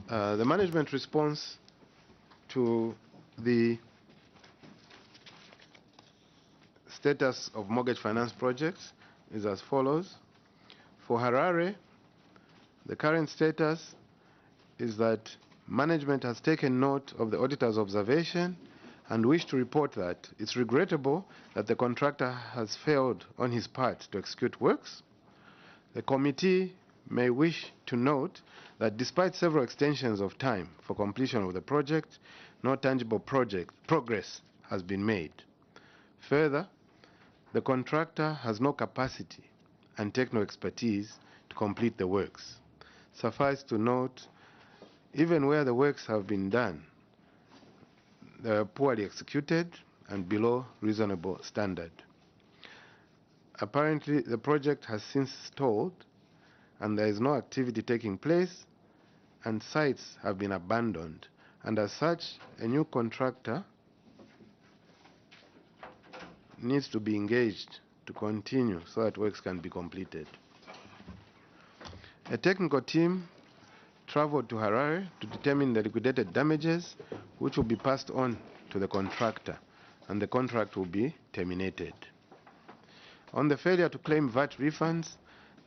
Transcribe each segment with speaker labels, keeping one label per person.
Speaker 1: The management response to the status of mortgage finance projects is as follows. For Harare, the current status is that management has taken note of the auditor's observation and wish to report that it's regrettable that the contractor has failed on his part to execute works. The committee may wish to note that despite several extensions of time for completion of the project, no tangible progress has been made. Further, the contractor has no capacity and technical expertise to complete the works. Suffice to note, even where the works have been done, they are poorly executed and below reasonable standard. Apparently, the project has since stalled and there is no activity taking place and sites have been abandoned. And as such, a new contractor needs to be engaged to continue so that works can be completed. A technical team traveled to Harare to determine the liquidated damages, which will be passed on to the contractor, and the contract will be terminated. On the failure to claim VAT refunds,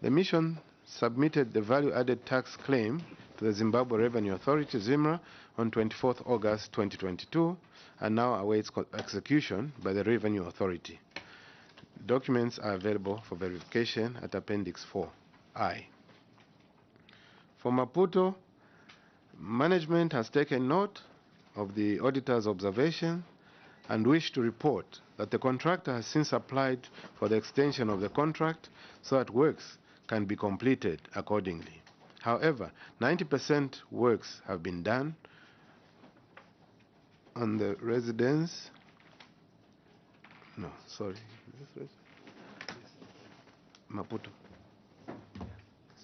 Speaker 1: the mission submitted the value-added tax claim to the Zimbabwe Revenue Authority, ZIMRA, on 24th August 2022, and now awaits execution by the Revenue Authority. Documents are available for verification at Appendix 4I. For Maputo, management has taken note of the auditor's observation and wish to report that the contractor has since applied for the extension of the contract so that works can be completed accordingly. However, 90% works have been done on the residence. No, sorry. Maputo.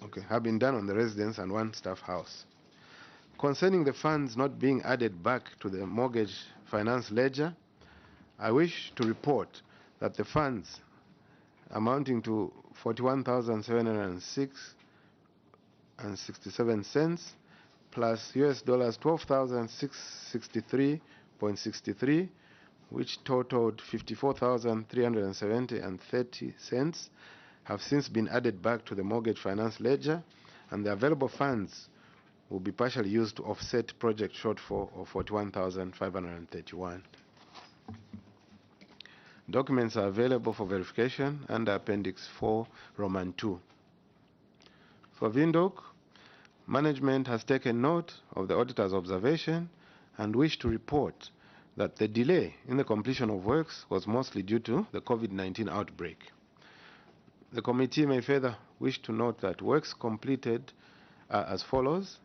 Speaker 1: Okay, have been done on the residence and one staff house. Concerning the funds not being added back to the mortgage finance ledger, I wish to report that the funds amounting to 41,706.67 cents plus US dollars 12,663.63, which totaled 54,370.30 cents, have since been added back to the mortgage finance ledger, and the available funds will be partially used to offset project shortfall of 41,531. Documents are available for verification under Appendix 4, Roman 2. For Windhoek, management has taken note of the auditor's observation and wish to report that the delay in the completion of works was mostly due to the COVID-19 outbreak. The committee may further wish to note that works completed are as follows: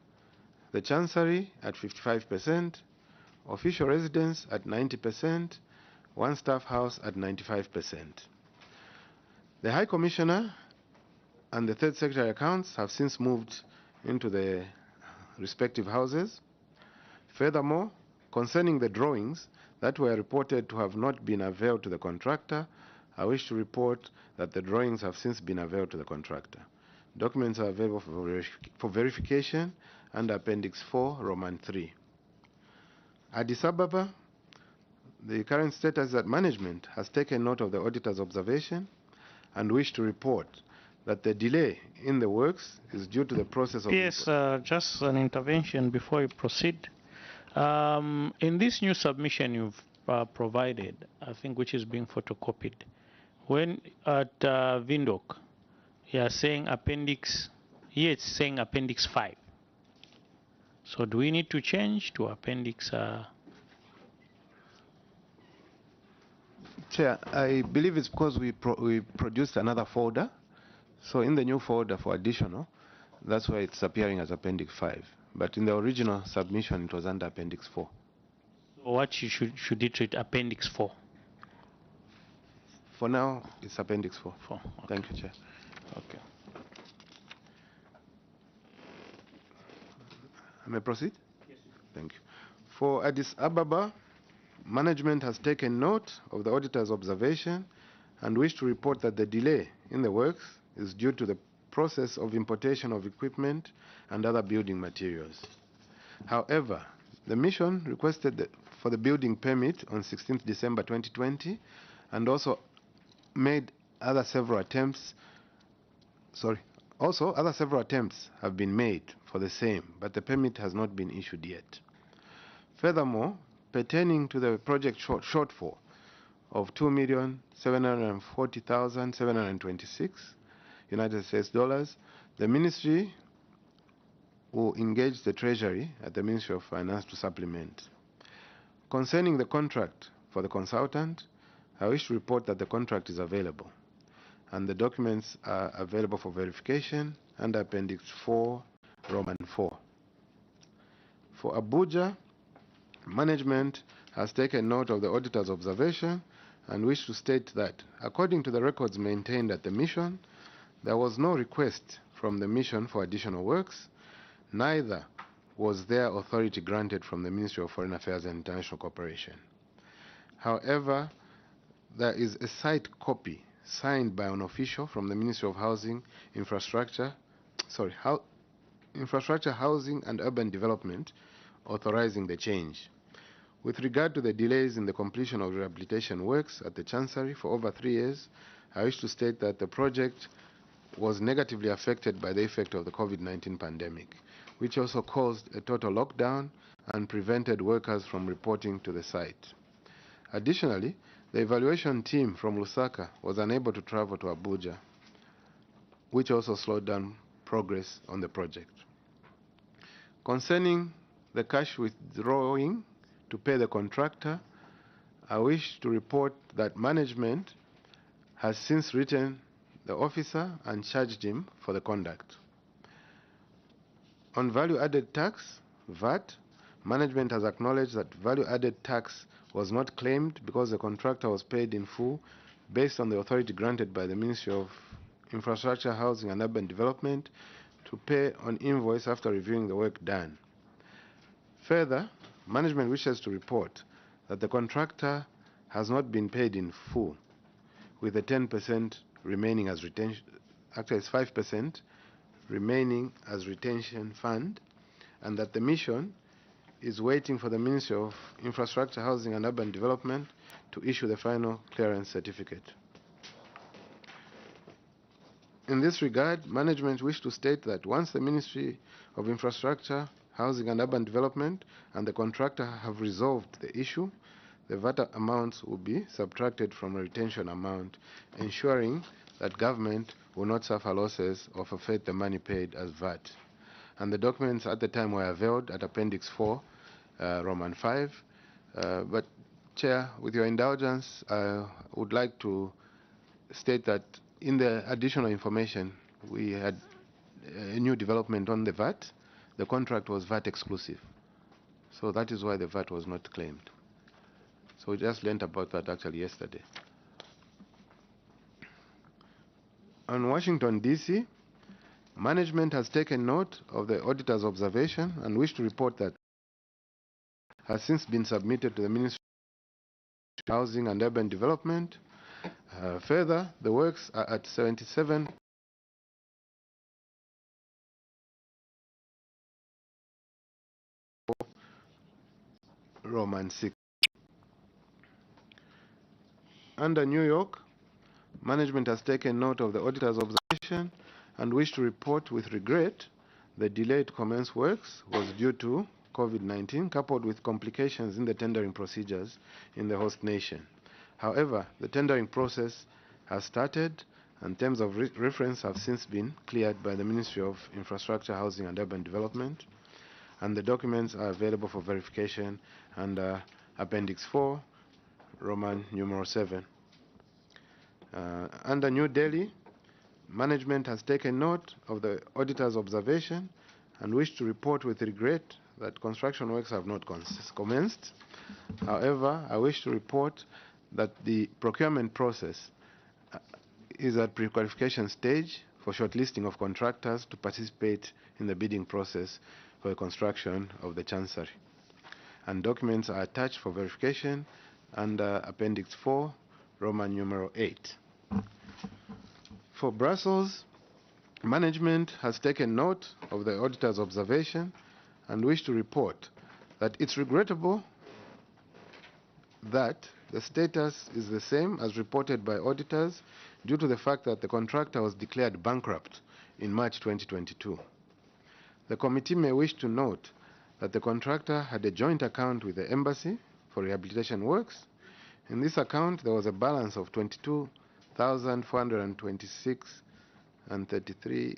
Speaker 1: the Chancery at 55%, official residence at 90%, one staff house at 95%. The High Commissioner and the Third Secretary Accounts have since moved into the respective houses. Furthermore, concerning the drawings that were reported to have not been availed to the contractor, I wish to report that the drawings have since been availed to the contractor. Documents are available for verification under Appendix 4, Roman 3. Addis Ababa, the current status is that management has taken note of the auditor's observation and wish to report that the delay in the works is due to the process of...
Speaker 2: Yes, just an intervention before you proceed. In this new submission you've provided, I think which is being photocopied, when at Windhoek, you are saying appendix, here it's saying appendix 5. So do we need to change to appendix?
Speaker 1: Chair, I believe it's because we produced another folder. So in the new folder for additional, that's why it's appearing as appendix 5. But in the original submission, it was under appendix 4.
Speaker 2: So what should it read? Appendix 4?
Speaker 1: For now, it's appendix 4.
Speaker 2: 4. Okay.
Speaker 1: Thank you, Chair.
Speaker 2: Okay.
Speaker 1: May I proceed?
Speaker 2: Yes.
Speaker 1: Thank you. For Addis Ababa, management has taken note of the auditor's observation and wish to report that the delay in the works is due to the process of importation of equipment and other building materials. However, the mission requested for the building permit on 16th December 2020 and also made other several attempts. Other several attempts have been made for the same, but the permit has not been issued yet. Furthermore, pertaining to the project shortfall of $2,740,726 United States dollars, the ministry will engage the Treasury at the Ministry of Finance to supplement. Concerning the contract for the consultant, I wish to report that the contract is available and the documents are available for verification under Appendix 4, Roman 4. For Abuja, management has taken note of the auditor's observation and wish to state that, according to the records maintained at the mission, there was no request from the mission for additional works, neither was there authority granted from the Ministry of Foreign Affairs and International Cooperation. However, there is a site copy signed by an official from the Ministry of Infrastructure, Housing and Urban Development authorizing the change. With regard to the delays in the completion of rehabilitation works at the Chancery for over 3 years, I wish to state that the project was negatively affected by the effect of the COVID-19 pandemic, which also caused a total lockdown and prevented workers from reporting to the site. Additionally, the evaluation team from Lusaka was unable to travel to Abuja, which also slowed down progress on the project. Concerning the cash withdrawing to pay the contractor, I wish to report that management has since written the officer and charged him for the conduct. On value-added tax, VAT, management has acknowledged that value-added tax was not claimed because the contractor was paid in full based on the authority granted by the Ministry of Infrastructure, Housing and Urban Development to pay on invoice after reviewing the work done. Further, management wishes to report that the contractor has not been paid in full, with the 10% remaining as retention, actually it's 5% remaining as retention fund, and that the mission is waiting for the Ministry of Infrastructure, Housing and Urban Development to issue the final clearance certificate. In this regard, management wish to state that once the Ministry of Infrastructure, Housing and Urban Development and the contractor have resolved the issue, the VAT amounts will be subtracted from a retention amount, ensuring that government will not suffer losses or forfeit the money paid as VAT. And the documents at the time were availed at Appendix 4, Roman 5. But, Chair, with your indulgence, I would like to state that in the additional information, we had a new development on the VAT. The contract was VAT exclusive. So that is why the VAT was not claimed. So we just learned about that actually yesterday. On Washington, D.C., management has taken note of the auditor's observation and wish to report that has since been submitted to the Ministry of Housing and Urban Development. Further, the works are at 77 Roman 6. Under New York, management has taken note of the auditor's observation and wish to report with regret the delay to commence works was due to COVID-19 coupled with complications in the tendering procedures in the host nation. However, the tendering process has started and terms of reference have since been cleared by the Ministry of Infrastructure, Housing and Urban Development, and the documents are available for verification under Appendix 4, Roman numeral 7. Under New Delhi, management has taken note of the auditor's observation and wish to report with regret that construction works have not commenced. However, I wish to report that the procurement process is at pre-qualification stage for shortlisting of contractors to participate in the bidding process for the construction of the Chancery. And documents are attached for verification under Appendix 4, Roman numeral 8. For Brussels, management has taken note of the auditor's observation and wish to report that it's regrettable that the status is the same as reported by auditors due to the fact that the contractor was declared bankrupt in March 2022. The committee may wish to note that the contractor had a joint account with the embassy for rehabilitation works. In this account, there was a balance of 22,426 and 33.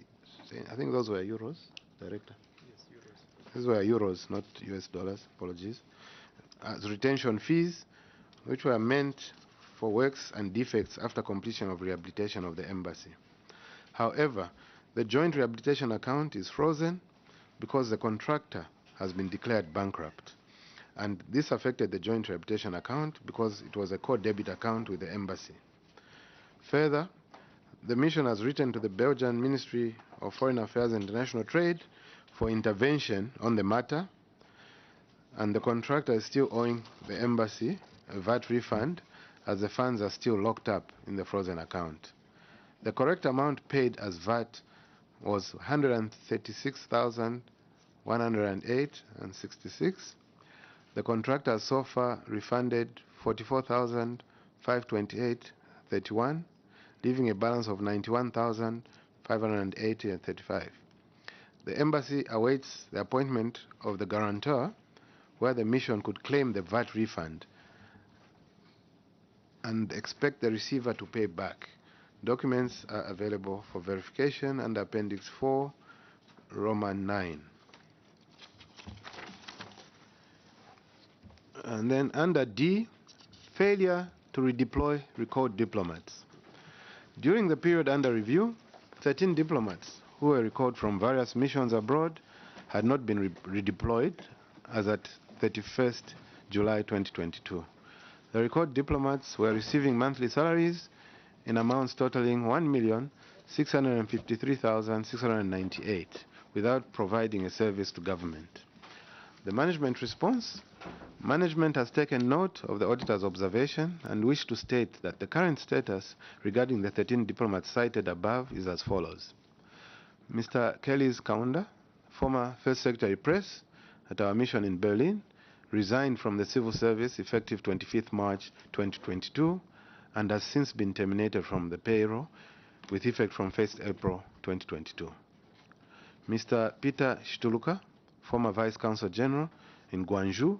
Speaker 1: I think those were euros, Director.
Speaker 3: Yes, euros.
Speaker 1: These were euros, not US dollars. Apologies. As retention fees, which were meant for works and defects after completion of rehabilitation of the embassy. However, the joint rehabilitation account is frozen because the contractor has been declared bankrupt. And this affected the joint rehabilitation account because it was a core debit account with the embassy. Further, the mission has written to the Belgian Ministry of Foreign Affairs and International Trade for intervention on the matter, and the contractor is still owing the embassy a VAT refund as the funds are still locked up in the frozen account. The correct amount paid as VAT was 136,108.66. The contractor has so far refunded 44,528.31, leaving a balance of 91,580.35. The embassy awaits the appointment of the guarantor, where the mission could claim the VAT refund and expect the receiver to pay back. Documents are available for verification under Appendix 4, Roman 9. And then under D, failure to redeploy recalled diplomats. During the period under review, 13 diplomats who were recalled from various missions abroad had not been redeployed as at 31st July 2022. The recalled diplomats were receiving monthly salaries in amounts totaling 1,653,698 without providing a service to government. The management response: management has taken note of the auditor's observation and wish to state that the current status regarding the 13 diplomats cited above is as follows. Mr. Kelly's Kaunda, former First Secretary Press at our mission in Berlin, resigned from the civil service effective 25th March 2022 and has since been terminated from the payroll with effect from 1st April 2022. Mr. Peter Shtuluka, former Vice Consul General in Guangzhou,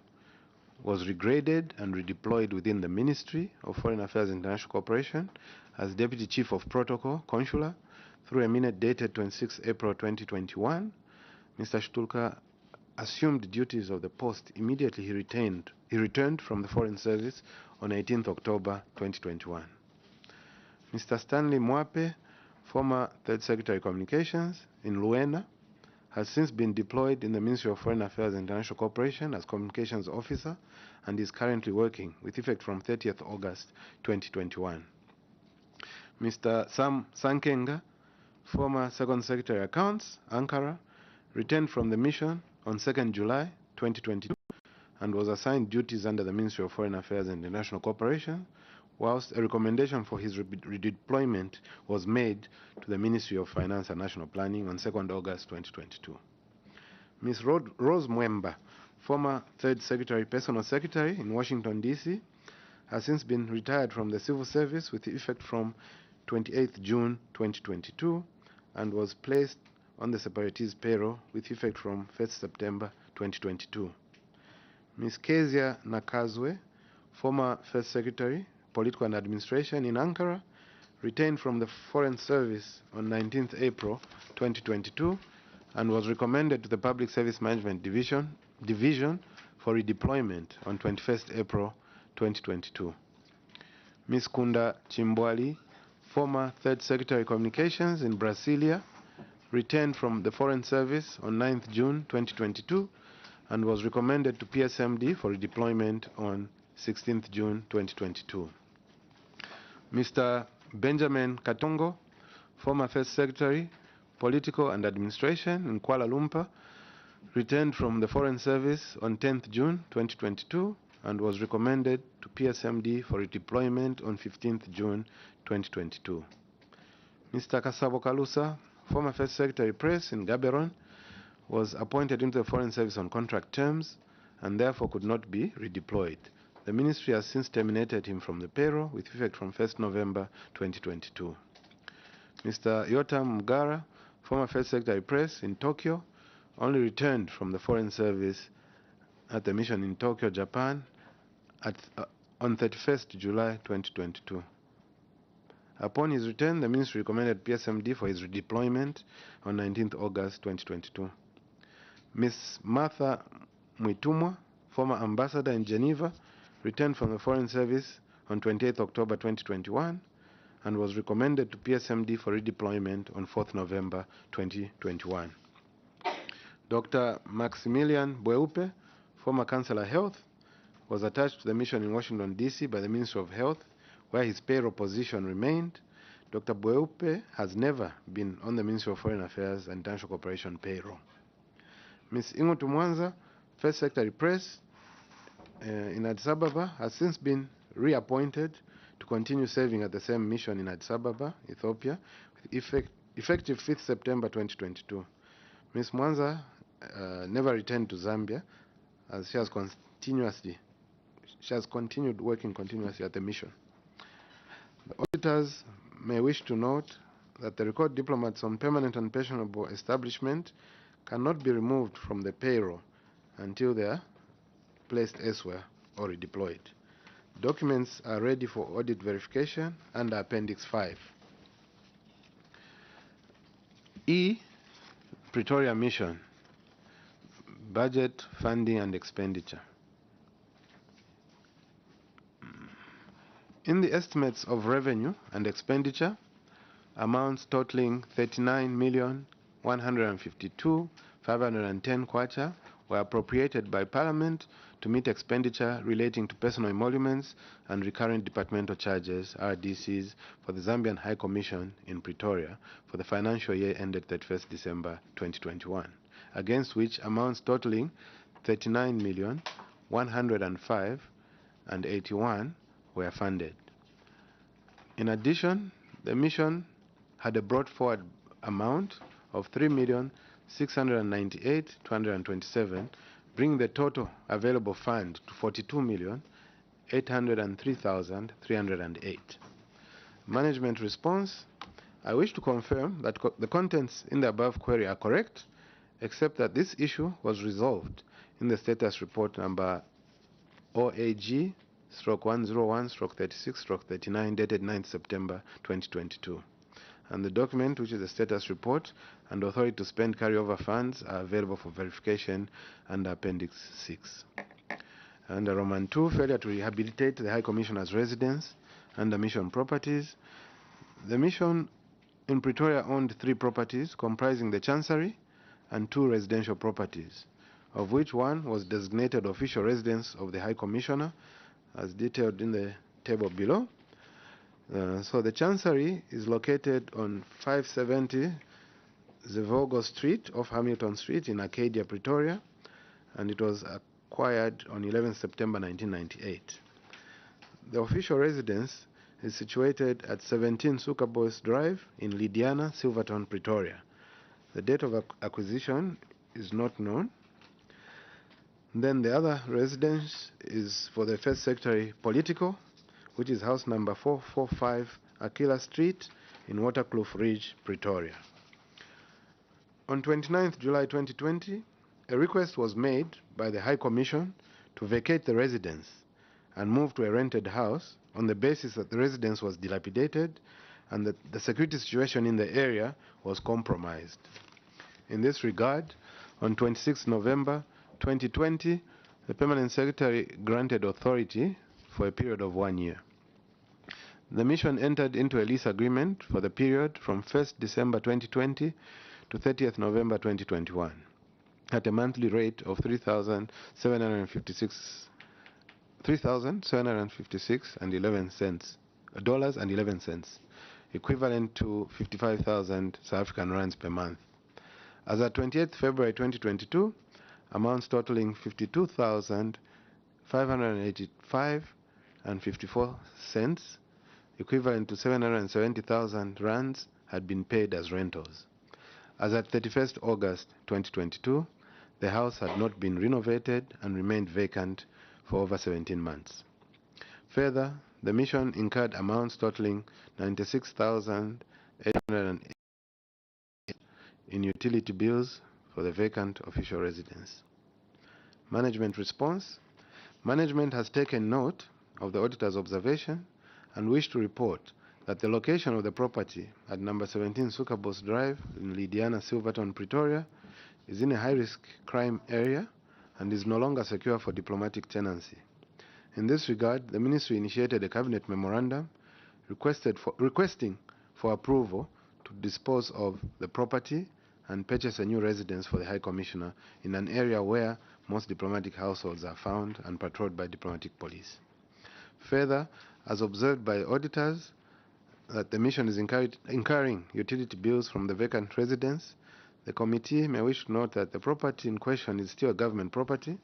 Speaker 1: was regraded and redeployed within the Ministry of Foreign Affairs and International Cooperation as Deputy Chief of Protocol, Consular, through a minute dated 26 April 2021. Mr. Shtuluka assumed duties of the post immediately he returned from the Foreign Service on 18th October 2021. Mr. Stanley Mwape, former Third Secretary Communications in Luena, has since been deployed in the Ministry of Foreign Affairs and International Cooperation as Communications Officer and is currently working with effect from 30th August 2021. Mr. Sam Sankenga, former Second Secretary Accounts, Ankara, returned from the mission on 2nd July 2022 and was assigned duties under the Ministry of Foreign Affairs and International Cooperation, whilst a recommendation for his redeployment was made to the Ministry of Finance and National Planning on 2nd August 2022. Ms. Rose Mwemba, former Third Secretary, Personal Secretary in Washington, D.C., has since been retired from the civil service with effect from 28th June 2022 and was placed on the separatist payroll with effect from 1st September 2022. Ms. Kezia Nakazwe, former First Secretary, Political and Administration in Ankara, retained from the Foreign Service on 19th April 2022 and was recommended to the Public Service Management Division for redeployment on 21st April 2022. Ms. Kunda Chimbwali, former Third Secretary Communications in Brasilia, returned from the Foreign Service on 9th June 2022 and was recommended to PSMD for redeployment on 16th June 2022. Mr. Benjamin Katongo, former First Secretary, Political and Administration in Kuala Lumpur, returned from the Foreign Service on 10th June 2022 and was recommended to PSMD for redeployment on 15th June 2022. Mr. Kasabo Kalusa, former First Secretary Press in Gaborone, was appointed into the Foreign Service on contract terms and therefore could not be redeployed. The ministry has since terminated him from the payroll with effect from 1st November 2022. Mr. Yotam Mugara, former First Secretary Press in Tokyo, only returned from the Foreign Service at the mission in Tokyo, Japan on 31st July 2022. Upon his return, the ministry recommended PSMD for his redeployment on 19th August 2022. Ms. Martha Mwitumwa, former ambassador in Geneva, returned from the Foreign Service on 28th October 2021 and was recommended to PSMD for redeployment on 4th November 2021. Dr. Maximilian Bweupe, former Councillor Health, was attached to the mission in Washington, D.C. by the Ministry of Health, where his payroll position remained. Dr. Bweupe has never been on the Ministry of Foreign Affairs and International Cooperation payroll. Ms. Ingutu Mwanza, First Secretary Press in Addis Ababa, has since been reappointed to continue serving at the same mission in Addis Ababa, Ethiopia, effective 5th September 2022. Ms. Mwanza never returned to Zambia, as she has continued working continuously at the mission. The auditors may wish to note that the record diplomats on permanent and pensionable establishment cannot be removed from the payroll until they are placed elsewhere or redeployed. Documents are ready for audit verification under Appendix 5. E. Pretoria Mission, Budget, Funding and Expenditure. In the estimates of revenue and expenditure, amounts totaling 39,152,510 kwacha were appropriated by Parliament to meet expenditure relating to personal emoluments and recurrent departmental charges, RDCs, for the Zambian High Commission in Pretoria for the financial year ended 31st December 2021, against which amounts totaling 39,105,081 were funded. In addition, the mission had a brought forward amount of 3,698,227, bringing the total available fund to 42,803,308. Management response: I wish to confirm that the contents in the above query are correct, except that this issue was resolved in the status report number OAG/101/36/39 dated 9th September 2022. And the document, which is the status report and authority to spend carryover funds, are available for verification under Appendix 6. Under Roman 2, failure to rehabilitate the High Commissioner's residence under mission properties. The mission in Pretoria owned 3 properties comprising the Chancery and 2 residential properties, of which one was designated official residence of the High Commissioner, as detailed in the table below. So the Chancery is located on 570 Zevogo Street off Hamilton Street in Arcadia, Pretoria, and it was acquired on 11 September 1998. The official residence is situated at 17 Sukaboys Drive in Lydiana, Silverton, Pretoria. The date of acquisition is not known. Then the other residence is for the First Secretary Political, which is house number 445 Aquila Street in Waterkloof Ridge, Pretoria. On 29th July 2020, a request was made by the High Commission to vacate the residence and move to a rented house on the basis that the residence was dilapidated and that the security situation in the area was compromised. In this regard, on 26 November 2020, the Permanent Secretary granted authority for a period of 1 year. The mission entered into a lease agreement for the period from 1st December 2020 to 30th November 2021 at a monthly rate of $3,756.11, equivalent to 55,000 South African rands per month. As at 28th February 2022, amounts totaling 52,585.54, equivalent to 770,000 rands, had been paid as rentals. As at 31st August 2022, the house had not been renovated and remained vacant for over 17 months. Further, the mission incurred amounts totaling 96,808 in utility bills for the vacant official residence. Management response. Management has taken note of the auditor's observation and wish to report that the location of the property at number 17 Sukabos Drive in Lydiana, Silverton, Pretoria is in a high-risk crime area and is no longer secure for diplomatic tenancy. In this regard, the Ministry initiated a Cabinet memorandum requesting for approval to dispose of the property and purchase a new residence for the High Commissioner in an area where most diplomatic households are found and patrolled by diplomatic police. Further, as observed by auditors, that the mission is incurring utility bills from the vacant residence, the committee may wish to note that the property in question is still a government property,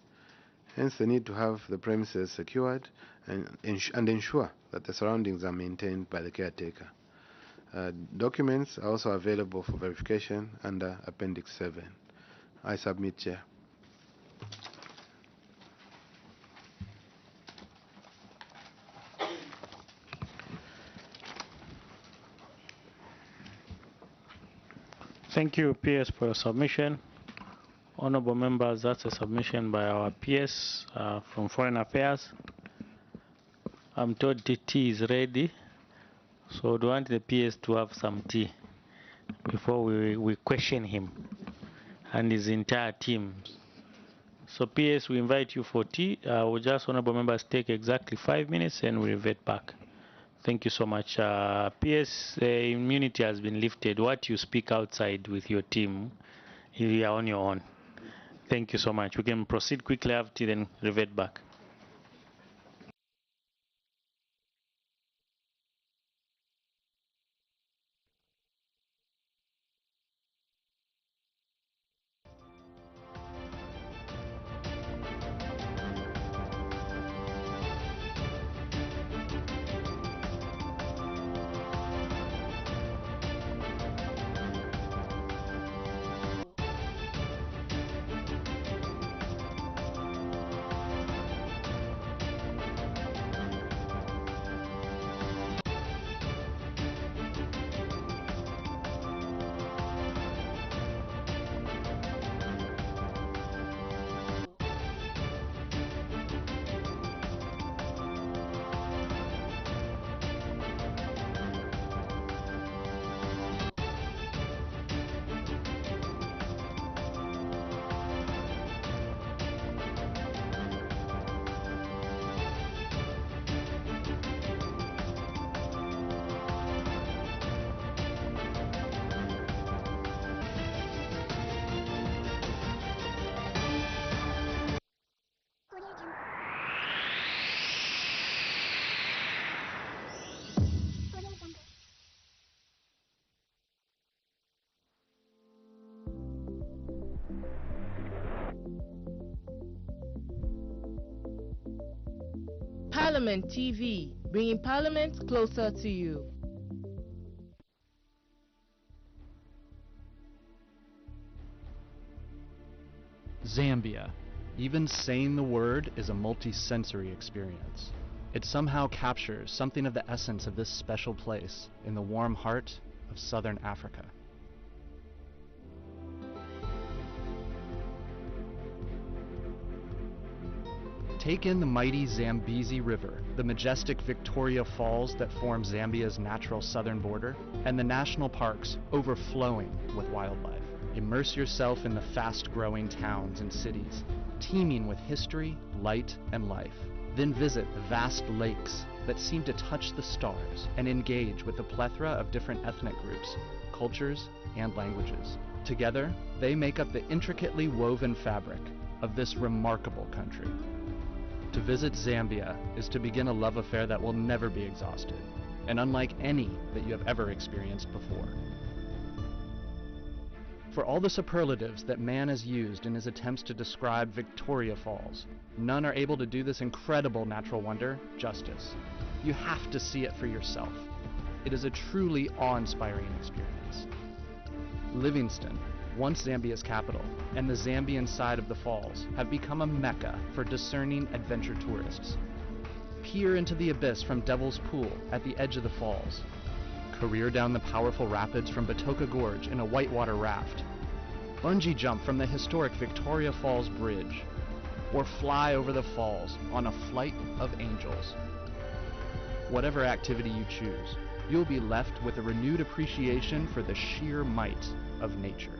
Speaker 1: hence the need to have the premises secured and ensure that the surroundings are maintained by the caretaker. Documents are also available for verification under Appendix 7. I submit, Chair.
Speaker 2: Thank you, PS, for your submission. Honorable members, that's a submission by our PS from Foreign Affairs. I'm told the tea is ready, so do want the PS to have some tea before we question him and his entire team. So PS, we invite you for tea. We'll just, honorable members, take exactly 5 minutes and we revert back. Thank you so much. PS, immunity has been lifted. What you speak outside with your team, you are on your own. Thank you so much. We can proceed quickly after then revert back.
Speaker 3: Parliament TV, bringing Parliament closer to you.
Speaker 4: Zambia. Even saying the word is a multi-sensory experience. It somehow captures something of the essence of this special place in the warm heart of southern Africa. Take in the mighty Zambezi River, the majestic Victoria Falls that form Zambia's natural southern border, and the national parks overflowing with wildlife. Immerse yourself in the fast-growing towns and cities, teeming with history, light, and life. Then visit the vast lakes that seem to touch the stars and engage with the plethora of different ethnic groups, cultures, and languages. Together, they make up the intricately woven fabric of this remarkable country. To visit Zambia is to begin a love affair that will never be exhausted, and unlike any that you have ever experienced before. For all the superlatives that man has used in his attempts to describe Victoria Falls, none are able to do this incredible natural wonder justice. You have to see it for yourself. It is a truly awe-inspiring experience. Livingstone, once Zambia's capital, and the Zambian side of the falls have become a mecca for discerning adventure tourists. Peer into the abyss from Devil's Pool at the edge of the falls. Career down the powerful rapids from Batoka Gorge in a whitewater raft. Bungee jump from the historic Victoria Falls Bridge. Or fly over the falls on a flight of angels. Whatever activity you choose, you'll be left with a renewed appreciation for the sheer might of nature.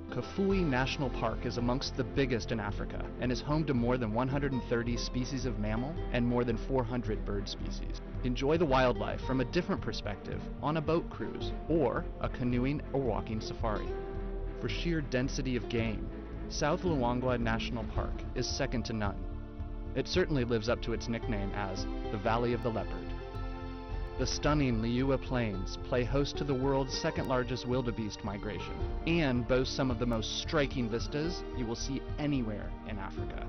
Speaker 4: Kafue National Park is amongst the biggest in Africa and is home to more than 130 species of mammal and more than 400 bird species. Enjoy the wildlife from a different perspective on a boat cruise or a canoeing or walking safari. For sheer density of game, South Luangwa National Park is second to none. It certainly lives up to its nickname as the Valley of the Leopard. The stunning Liuwa Plains play host to the world's second largest wildebeest migration and boast some of the most striking vistas you will see anywhere in Africa.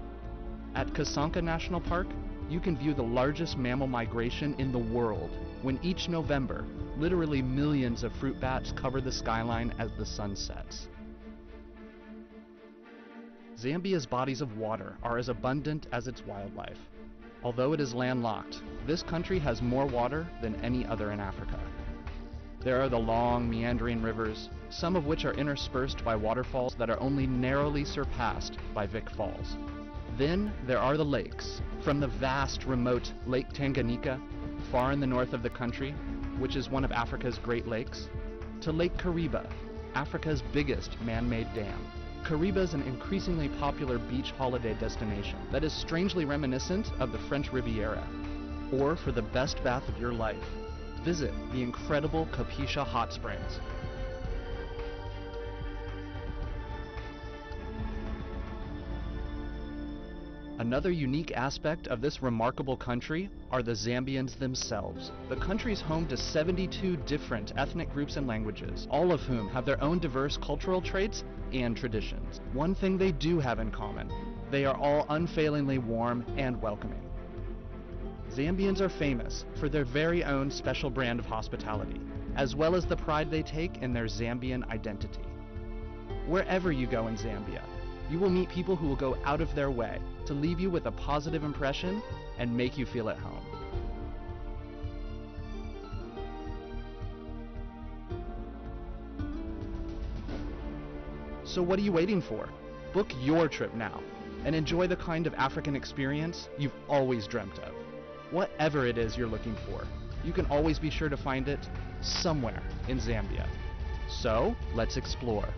Speaker 4: At Kasanka National Park, you can view the largest mammal migration in the world when each November, literally millions of fruit bats cover the skyline as the sun sets. Zambia's bodies of water are as abundant as its wildlife. Although it is landlocked, this country has more water than any other in Africa. There are the long, meandering rivers, some of which are interspersed by waterfalls that are only narrowly surpassed by Vic Falls. Then there are the lakes, from the vast, remote Lake Tanganyika, far in the north of the country, which is one of Africa's Great Lakes, to Lake Kariba, Africa's biggest man-made dam. Kariba is an increasingly popular beach holiday destination that is strangely reminiscent of the French Riviera. Or for the best bath of your life, visit the incredible Kapisha Hot Springs. Another unique aspect of this remarkable country are the Zambians themselves. The country is home to 72 different ethnic groups and languages, all of whom have their own diverse cultural traits and traditions. One thing they do have in common: they are all unfailingly warm and welcoming. Zambians are famous for their very own special brand of hospitality, as well as the pride they take in their Zambian identity. Wherever you go in Zambia, you will meet people who will go out of their way to leave you with a positive impression and make you feel at home. So what are you waiting for? Book your trip now and enjoy the kind of African experience you've always dreamt of. Whatever it is you're looking for, you can always be sure to find it somewhere in Zambia. So let's explore.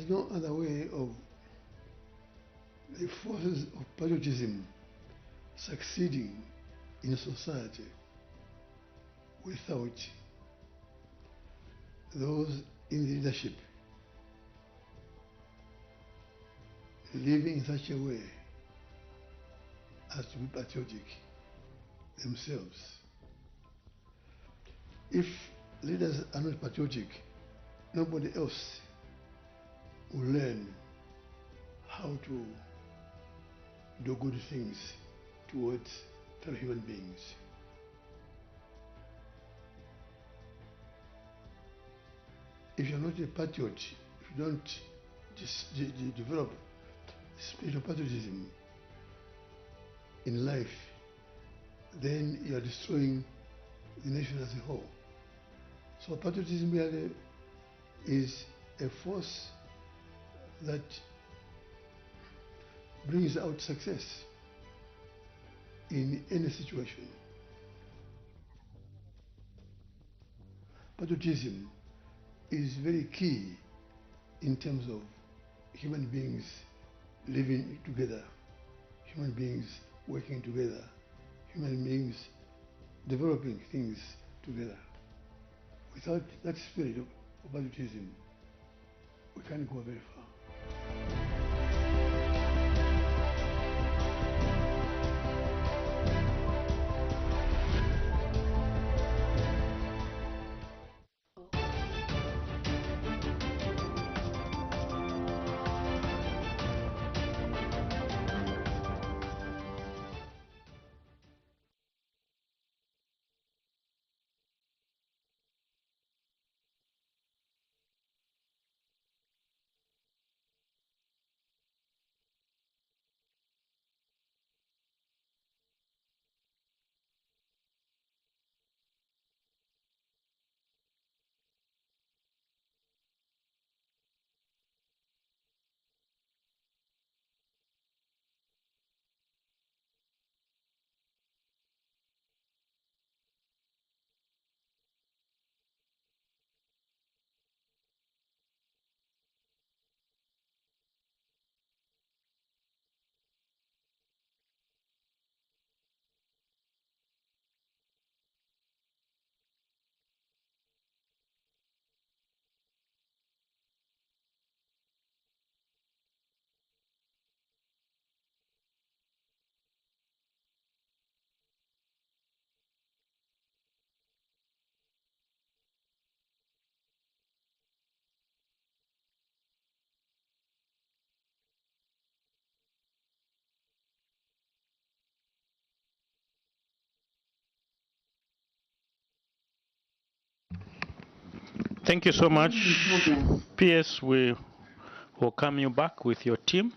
Speaker 5: no other way of the forces of patriotism succeeding in society without those in leadership living in such a way as to be patriotic themselves. If leaders are not patriotic, nobody else will learn how to do good things towards fellow human beings. If you're not a patriot, if you don't develop the spirit of patriotism in life, then you are destroying the nation as a whole. So patriotism really is a force that brings out success in any situation. Patriotism is very key in terms of human beings living together, human beings working together, human beings developing things together. Without that spirit of patriotism, we can't go very far.
Speaker 2: Thank you so much. PS, we welcome you back with your team.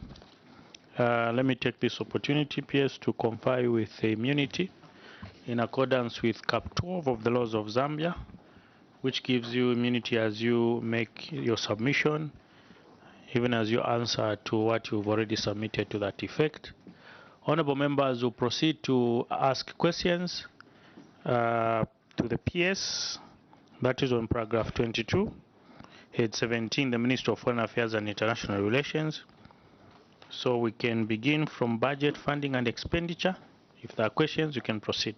Speaker 2: Let me take this opportunity, PS, to comply with the immunity in accordance with Cap 12 of the laws of Zambia, which gives you immunity as you make your submission, even as you answer to what you've already submitted to that effect. Honorable members will proceed to ask questions to the PS. That is on paragraph 22. Head 17, the Minister of Foreign Affairs and International Relations. So we can begin from budget, funding, and expenditure. If there are questions, you can proceed.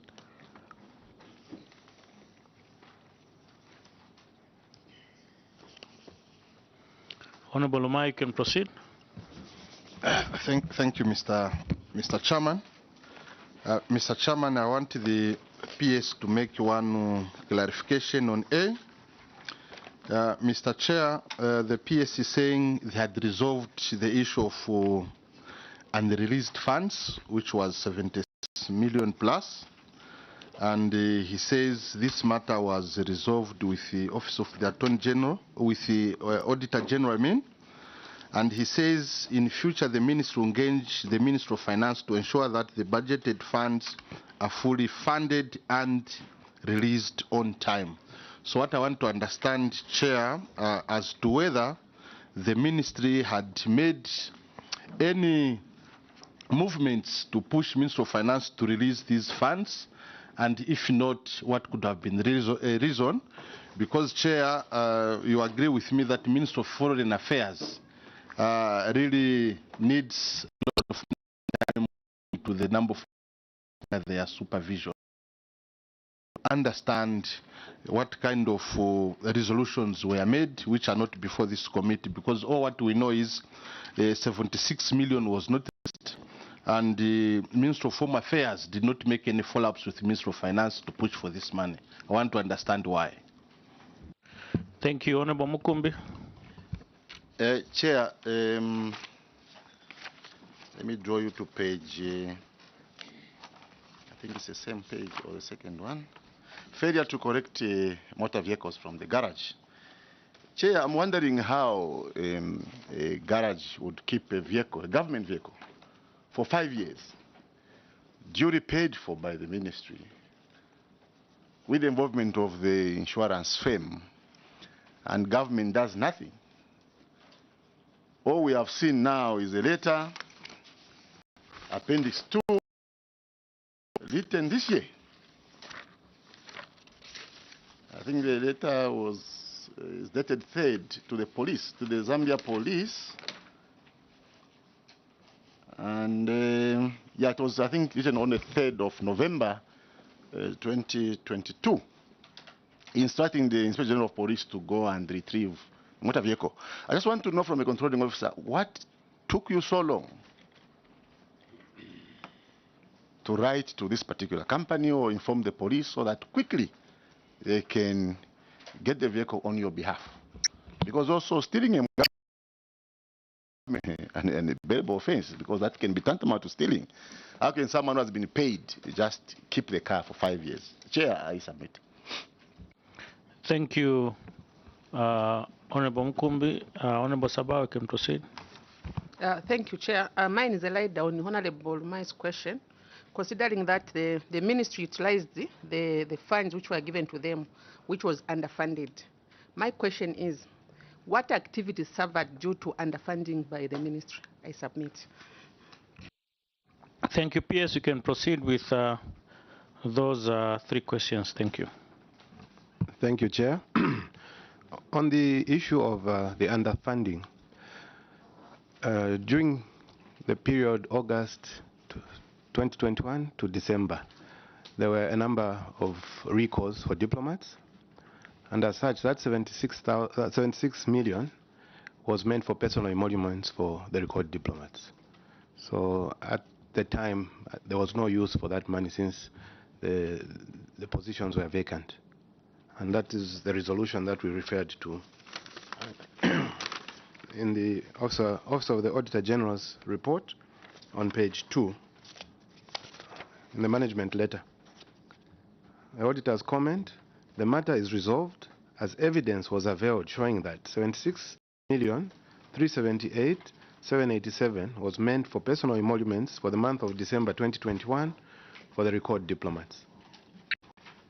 Speaker 2: Honorable Umar, you can proceed.
Speaker 6: Thank you, Mr. Chairman. Mr. Chairman, I want the PS to make one clarification on A. Mr. Chair, the PS is saying they had resolved the issue of unreleased funds, which was 70 million plus. And he says this matter was resolved with the Office of the Attorney General, with the Auditor General, I mean. And he says in future the Ministry will engage the Ministry of Finance to ensure that the budgeted funds are fully funded and released on time. So what I want to understand, Chair, as to whether the Ministry had made any movements to push Ministry of Finance to release these funds, and if not, what could have been the reason? Because, Chair, you agree with me that Ministry of Foreign Affairs really needs a lot of time to the number of their supervision. Understand what kind of resolutions were made which are not before this committee, because all what we know is 76 million was not released, and the Minister of Home Affairs did not make any follow-ups with the Minister of Finance to push for this money. I want to understand why.
Speaker 2: Thank you. Honorable Mukumbi.
Speaker 6: Chair, let me draw you to page, I think it's the same page or the second one. Failure to correct motor vehicles from the garage. Chair, I'm wondering how a garage would keep a vehicle, a government vehicle, for 5 years, duly paid for by the ministry, with the involvement of the insurance firm, and government does nothing. All we have seen now is a letter, Appendix 2, written this year. I think the letter is dated 3rd to the police, to the Zambia police. And yeah, it was, I think, written on the 3rd of November 2022, instructing the Inspector General of Police to go and retrieve a motor vehicle. I just want to know from a controlling officer, what took you so long to write to this particular company or inform the police so that quickly they can get the vehicle on your behalf? Because also stealing a a bearable offense, because that can be tantamount to stealing. How can someone who has been paid just keep the car for 5 years? Chair, I submit.
Speaker 2: Thank you, Honorable Mukumbi. Honorable Sabaw, can proceed.
Speaker 7: Thank you, Chair. Mine is a light down Honorable Mai's question. Considering that the ministry utilized the funds which were given to them, which was underfunded. My question is, what activities suffered due to underfunding by the ministry? I submit.
Speaker 2: Thank you, PS. You can proceed with those 3 questions. Thank you.
Speaker 1: Thank you, Chair. On the issue of the underfunding, during the period August 2021 to December, there were a number of recalls for diplomats, and as such, that 76 million was meant for personal emoluments for the recalled diplomats. So at the time, there was no use for that money since the positions were vacant. And that is the resolution that we referred to in the Office of the Auditor General's report on page 2 in the management letter. The auditor's comment: the matter is resolved as evidence was availed showing that 76,378,787 was meant for personal emoluments for the month of December 2021 for the recalled diplomats.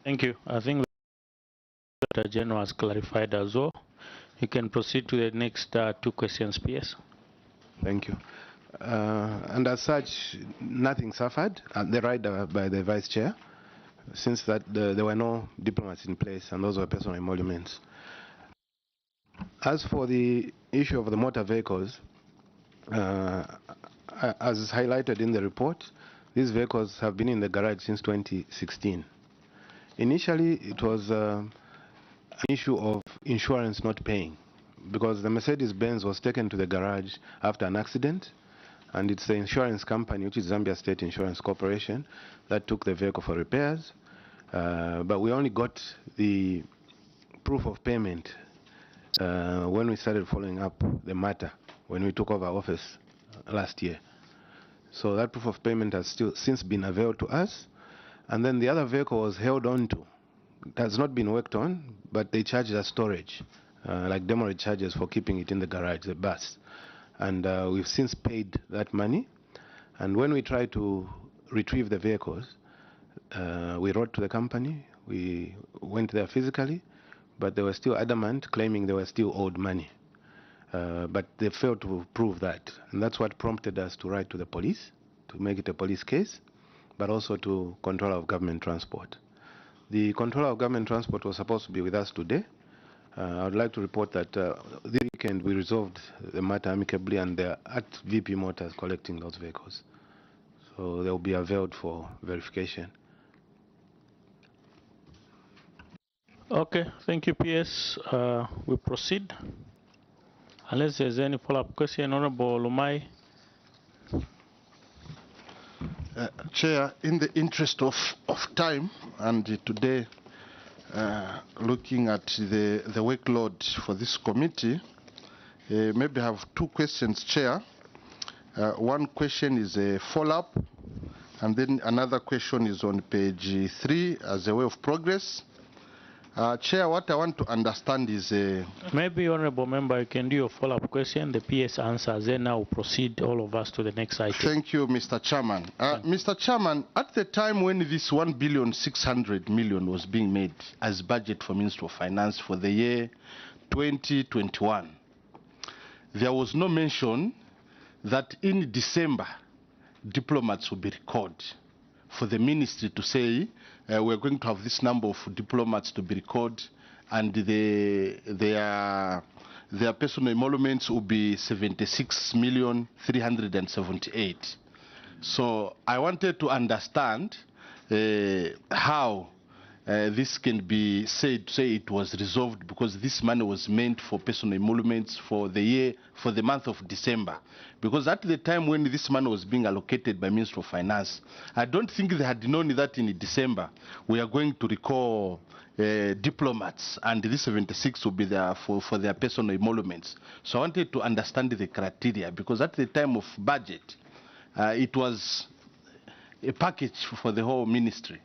Speaker 2: Thank you. I think the General has clarified as well. You can proceed to the next 2 questions, PS.
Speaker 1: Thank you. And as such, nothing suffered at the right by the Vice Chair, since that there were no diplomats in place and those were personal emoluments. As for the issue of the motor vehicles, as is highlighted in the report, these vehicles have been in the garage since 2016. Initially, it was an issue of insurance not paying, because the Mercedes-Benz was taken to the garage after an accident, and it's the insurance company, which is Zambia State Insurance Corporation, that took the vehicle for repairs. But we only got the proof of payment when we started following up the matter, when we took over office last year. So that proof of payment has still since been availed to us. And then the other vehicle was held on to. It has not been worked on, but they charged us storage, like demurrage charges for keeping it in the garage, the bus. And we've since paid that money. And when we tried to retrieve the vehicles, we wrote to the company, we went there physically, but they were still adamant, claiming they were still owed money. But they failed to prove that. And that's what prompted us to write to the police, to make it a police case, but also to Controller of Government Transport. The Controller of Government Transport was supposed to be with us today, I would like to report that this weekend we resolved the matter amicably, and they're at VP Motors collecting those vehicles. So they'll be availed for verification.
Speaker 2: Okay, thank you, PS. We proceed. Unless there's any follow-up question, Honorable Lumai.
Speaker 6: Chair, in the interest of time, and today looking at the workload for this committee, maybe I have two questions, Chair. One question is a follow-up, and then another question is on page 3 as a way of progress. Chair, what I want to understand is...
Speaker 2: Maybe, Honorable Member, you can do your follow-up question. The PS answers, then I'll proceed all of us to the next item.
Speaker 6: Thank you, Mr. Chairman. Mr. Chairman, at the time when this 1,600,000,000 was being made as budget for Ministry of Finance for the year 2021, there was no mention that in December, diplomats will be recalled for the ministry to say, we're going to have this number of diplomats to be recalled, and their personal emoluments will be 76,378,000. So I wanted to understand how this can be said, say it was resolved, because this money was meant for personal emoluments for the month of December. Because at the time when this money was being allocated by Ministry of Finance, I don't think they had known that in December we are going to recall diplomats, and this 76 will be there for their personal emoluments. So I wanted to understand the criteria, because at the time of budget, it was a package for the whole ministry.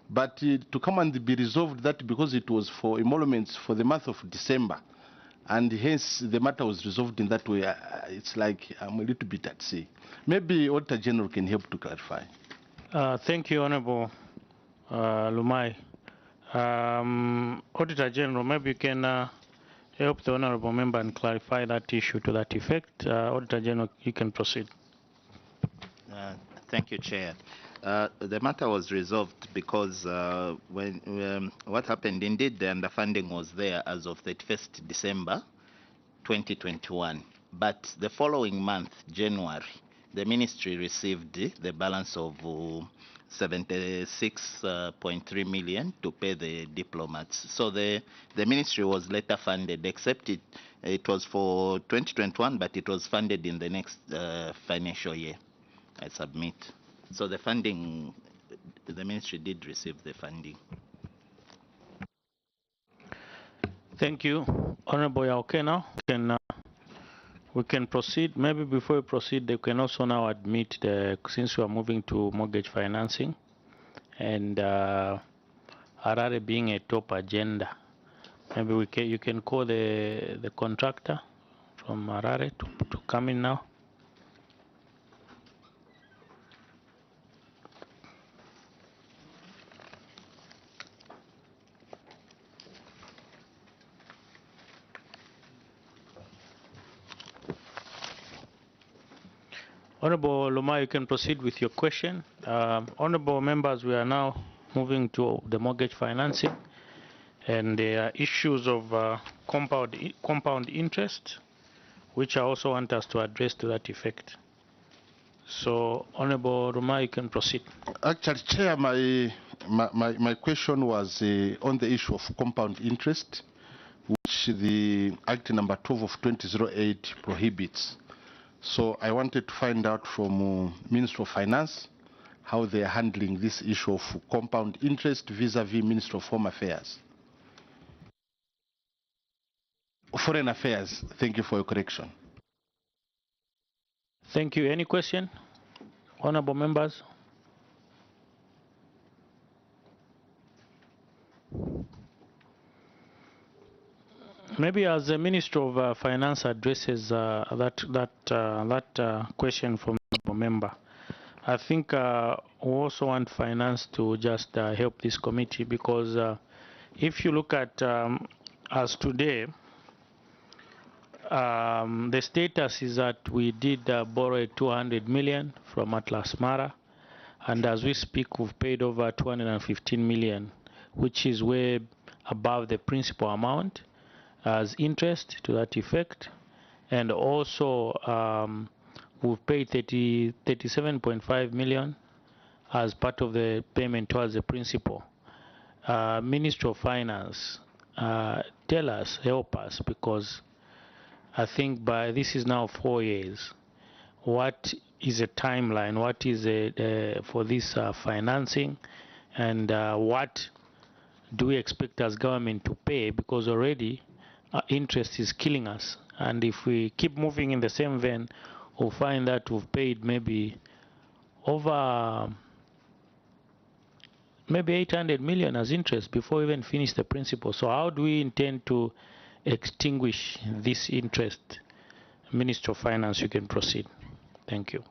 Speaker 6: But to come and be resolved that because it was for emoluments for the month of December, and hence the matter was resolved in that way, it's like I'm a little bit at sea. Maybe Auditor General can help to clarify.
Speaker 2: Thank you, Honorable Lumai. Auditor General, maybe you can help the Honorable Member and clarify that issue to that effect. Auditor General, you can proceed.
Speaker 8: Thank you, Chair. The matter was resolved because what happened, indeed, the underfunding was there as of 31st December 2021. But the following month, January, the ministry received the balance of 76.3 million to pay the diplomats. So the ministry was later funded, except it was for 2021, but it was funded in the next financial year, I submit. So the funding, the ministry did receive the funding.
Speaker 2: Thank you. Honorable Yaokena, we can proceed. Maybe before we proceed, they can also now admit, since we are moving to mortgage financing, and Harare being a top agenda, maybe you can call the contractor from Harare to come in now. Honorable Luma, you can proceed with your question. Honorable members, we are now moving to the mortgage financing, and there are issues of compound interest, which I also want us to address to that effect. So, Honorable Luma, you can proceed.
Speaker 6: Actually, Chair, my question was on the issue of compound interest, which the Act number 12 of 2008 prohibits. So I wanted to find out from Ministry of Finance how they are handling this issue of compound interest vis-a-vis Ministry of Home Affairs. Foreign Affairs. Thank you for your correction.
Speaker 2: Thank you. Any question? Honorable members? Maybe as the Minister of Finance addresses that question from the member, I think we also want Finance to just help this committee, because if you look at as today, the status is that we did borrow 200 million from Atlas Mara, and as we speak, we've paid over 215 million, which is way above the principal amount. as interest to that effect. And also we've paid 37.5 million as part of the payment towards the principal. Ministry of Finance, tell us, help us, because I think by this is now 4 years. What is a timeline? What is for this financing, and what do we expect as government to pay? Because already interest is killing us, and if we keep moving in the same vein, we'll find that we've paid maybe over maybe 800 million as interest before we even finish the principal. So how do we intend to extinguish this interest? Minister of Finance, you can proceed. Thank you.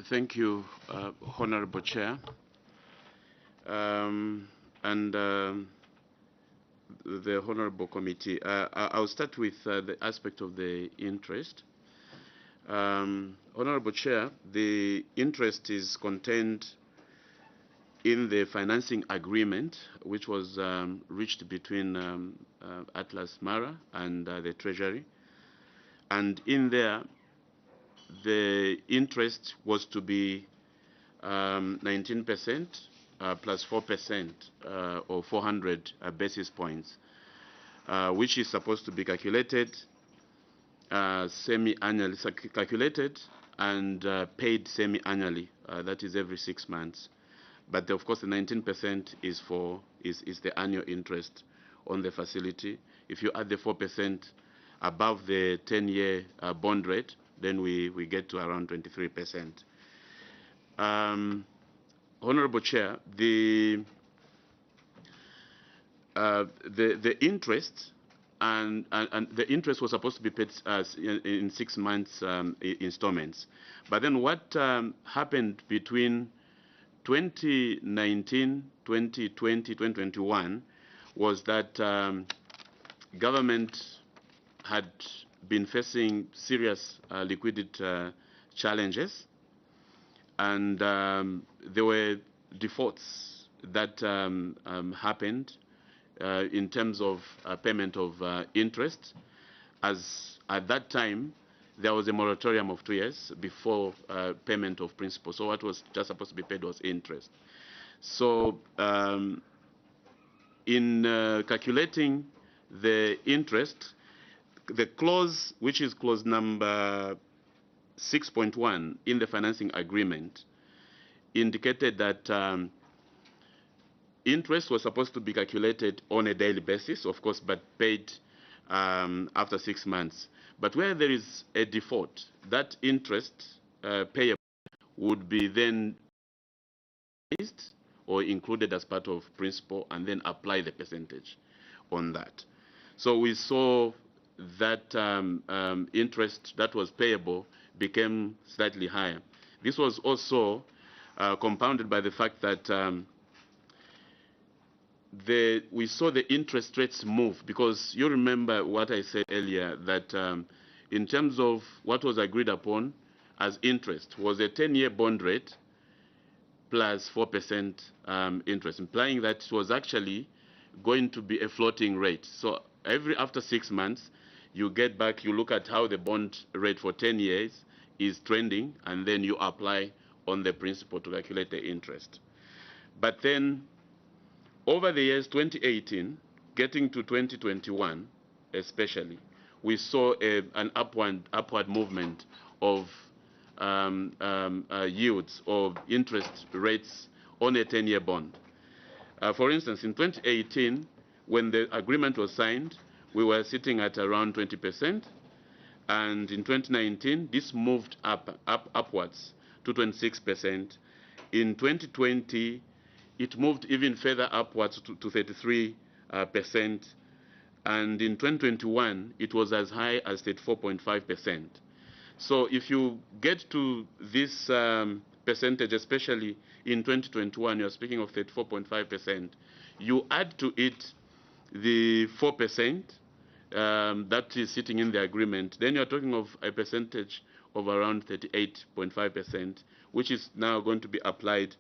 Speaker 9: Thank you, Honorable Chair. And the Honorable Committee. I'll start with the aspect of the interest. Honorable Chair, the interest is contained in the financing agreement, which was reached between Atlas Mara and the Treasury. And in there, the interest was to be 19% plus 4% or 400 basis points, which is supposed to be calculated semi-annually, calculated and paid semi-annually. That is every 6 months. But of course, the 19% is the annual interest on the facility. If you add the 4% above the 10-year bond rate, then we get to around 23%. Honorable Chair, the interest and the interest was supposed to be paid in 6 months installments. But then what happened between 2019, 2020, 2021 was that government had been facing serious liquidity challenges, and there were defaults that happened in terms of payment of interest, as at that time there was a moratorium of 2 years before payment of principal. So what was just supposed to be paid was interest. So in calculating the interest, the clause, which is clause number 6.1 in the financing agreement, indicated that interest was supposed to be calculated on a daily basis, of course, but paid after 6 months. But where there is a default, that interest payable would be then raised or included as part of principal, and then apply the percentage on that. So we saw that interest that was payable became slightly higher. This was also compounded by the fact that we saw the interest rates move, because you remember what I said earlier, that in terms of what was agreed upon as interest was a 10-year bond rate plus 4% interest, implying that it was actually going to be a floating rate. So after 6 months, you get back, you look at how the bond rate for 10 years is trending, and then you apply on the principal to calculate the interest. But then over the years 2018, getting to 2021 especially, we saw an upward movement of yields or interest rates on a 10-year bond. For instance, in 2018, when the agreement was signed, we were sitting at around 20%, and in 2019, this moved upwards to 26%. In 2020, it moved even further upwards to 33%, and in 2021, it was as high as 34.5%. So if you get to this percentage, especially in 2021, you're speaking of 34.5%, you add to it the 4% that is sitting in the agreement, then you're talking of a percentage of around 38.5%, which is now going to be applied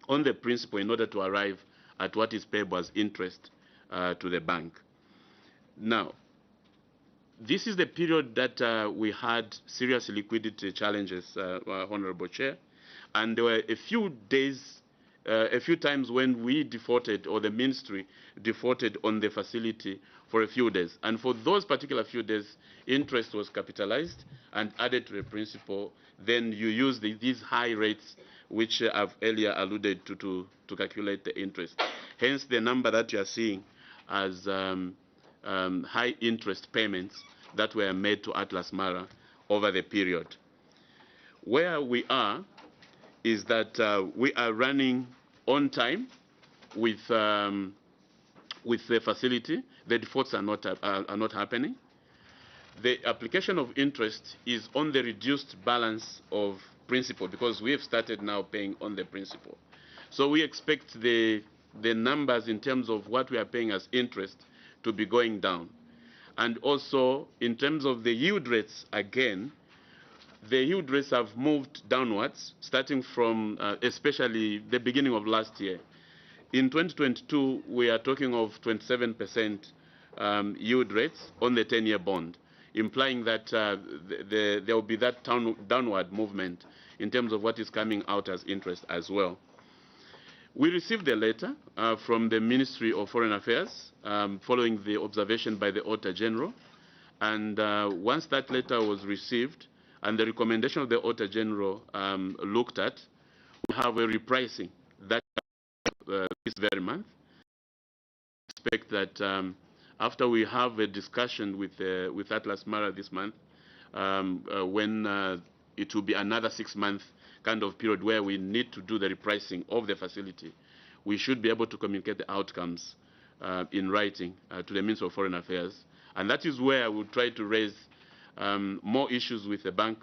Speaker 9: on the principal in order to arrive at what is payable as interest to the bank. Now, this is the period that we had serious liquidity challenges, Honorable Chair, and there were a few days, a few times when we defaulted, or the ministry defaulted on the facility for a few days. And for those particular few days, interest was capitalized and added to the principal. Then you use these high rates, which I've earlier alluded to calculate the interest. Hence, the number that you are seeing as high interest payments that were made to Atlas Mara over the period. Where we are is that we are running on time with the facility. The defaults are not happening. The application of interest is on the reduced balance of principal, because we have started now paying on the principal. So we expect the numbers in terms of what we are paying as interest to be going down. And also, in terms of the yield rates, again, the yield rates have moved downwards, starting from especially the beginning of last year. In 2022, we are talking of 27% yield rates on the 10-year bond, implying that there will be that downward movement in terms of what is coming out as interest as well. We received a letter from the Ministry of Foreign Affairs following the observation by the Auditor General. And once that letter was received and the recommendation of the Auditor General looked at, we have a repricing that this very month. I expect that after we have a discussion with Atlas Mara this month, when it will be another 6-month kind of period where we need to do the repricing of the facility, we should be able to communicate the outcomes in writing to the Minister of Foreign Affairs. And that is where I will try to raise more issues with the bank,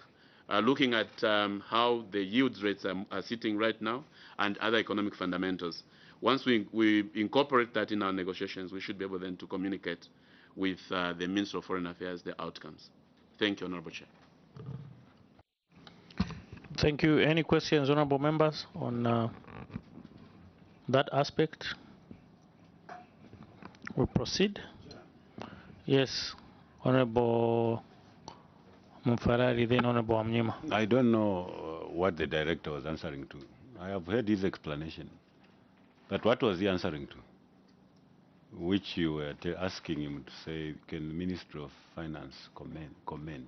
Speaker 9: looking at how the yield rates are sitting right now and other economic fundamentals. Once we incorporate that in our negotiations, we should be able then to communicate with the Minister of Foreign Affairs the outcomes. Thank you, Honorable Chair.
Speaker 2: Thank you. Any questions, honorable members, on that aspect? We'll proceed. Yes, Honorable Mfarari, then Honorable Amnyima.
Speaker 10: I don't know what the director was answering to. I have heard his explanation. But what was he answering to? Which you were asking him to say, can the Ministry of Finance comment?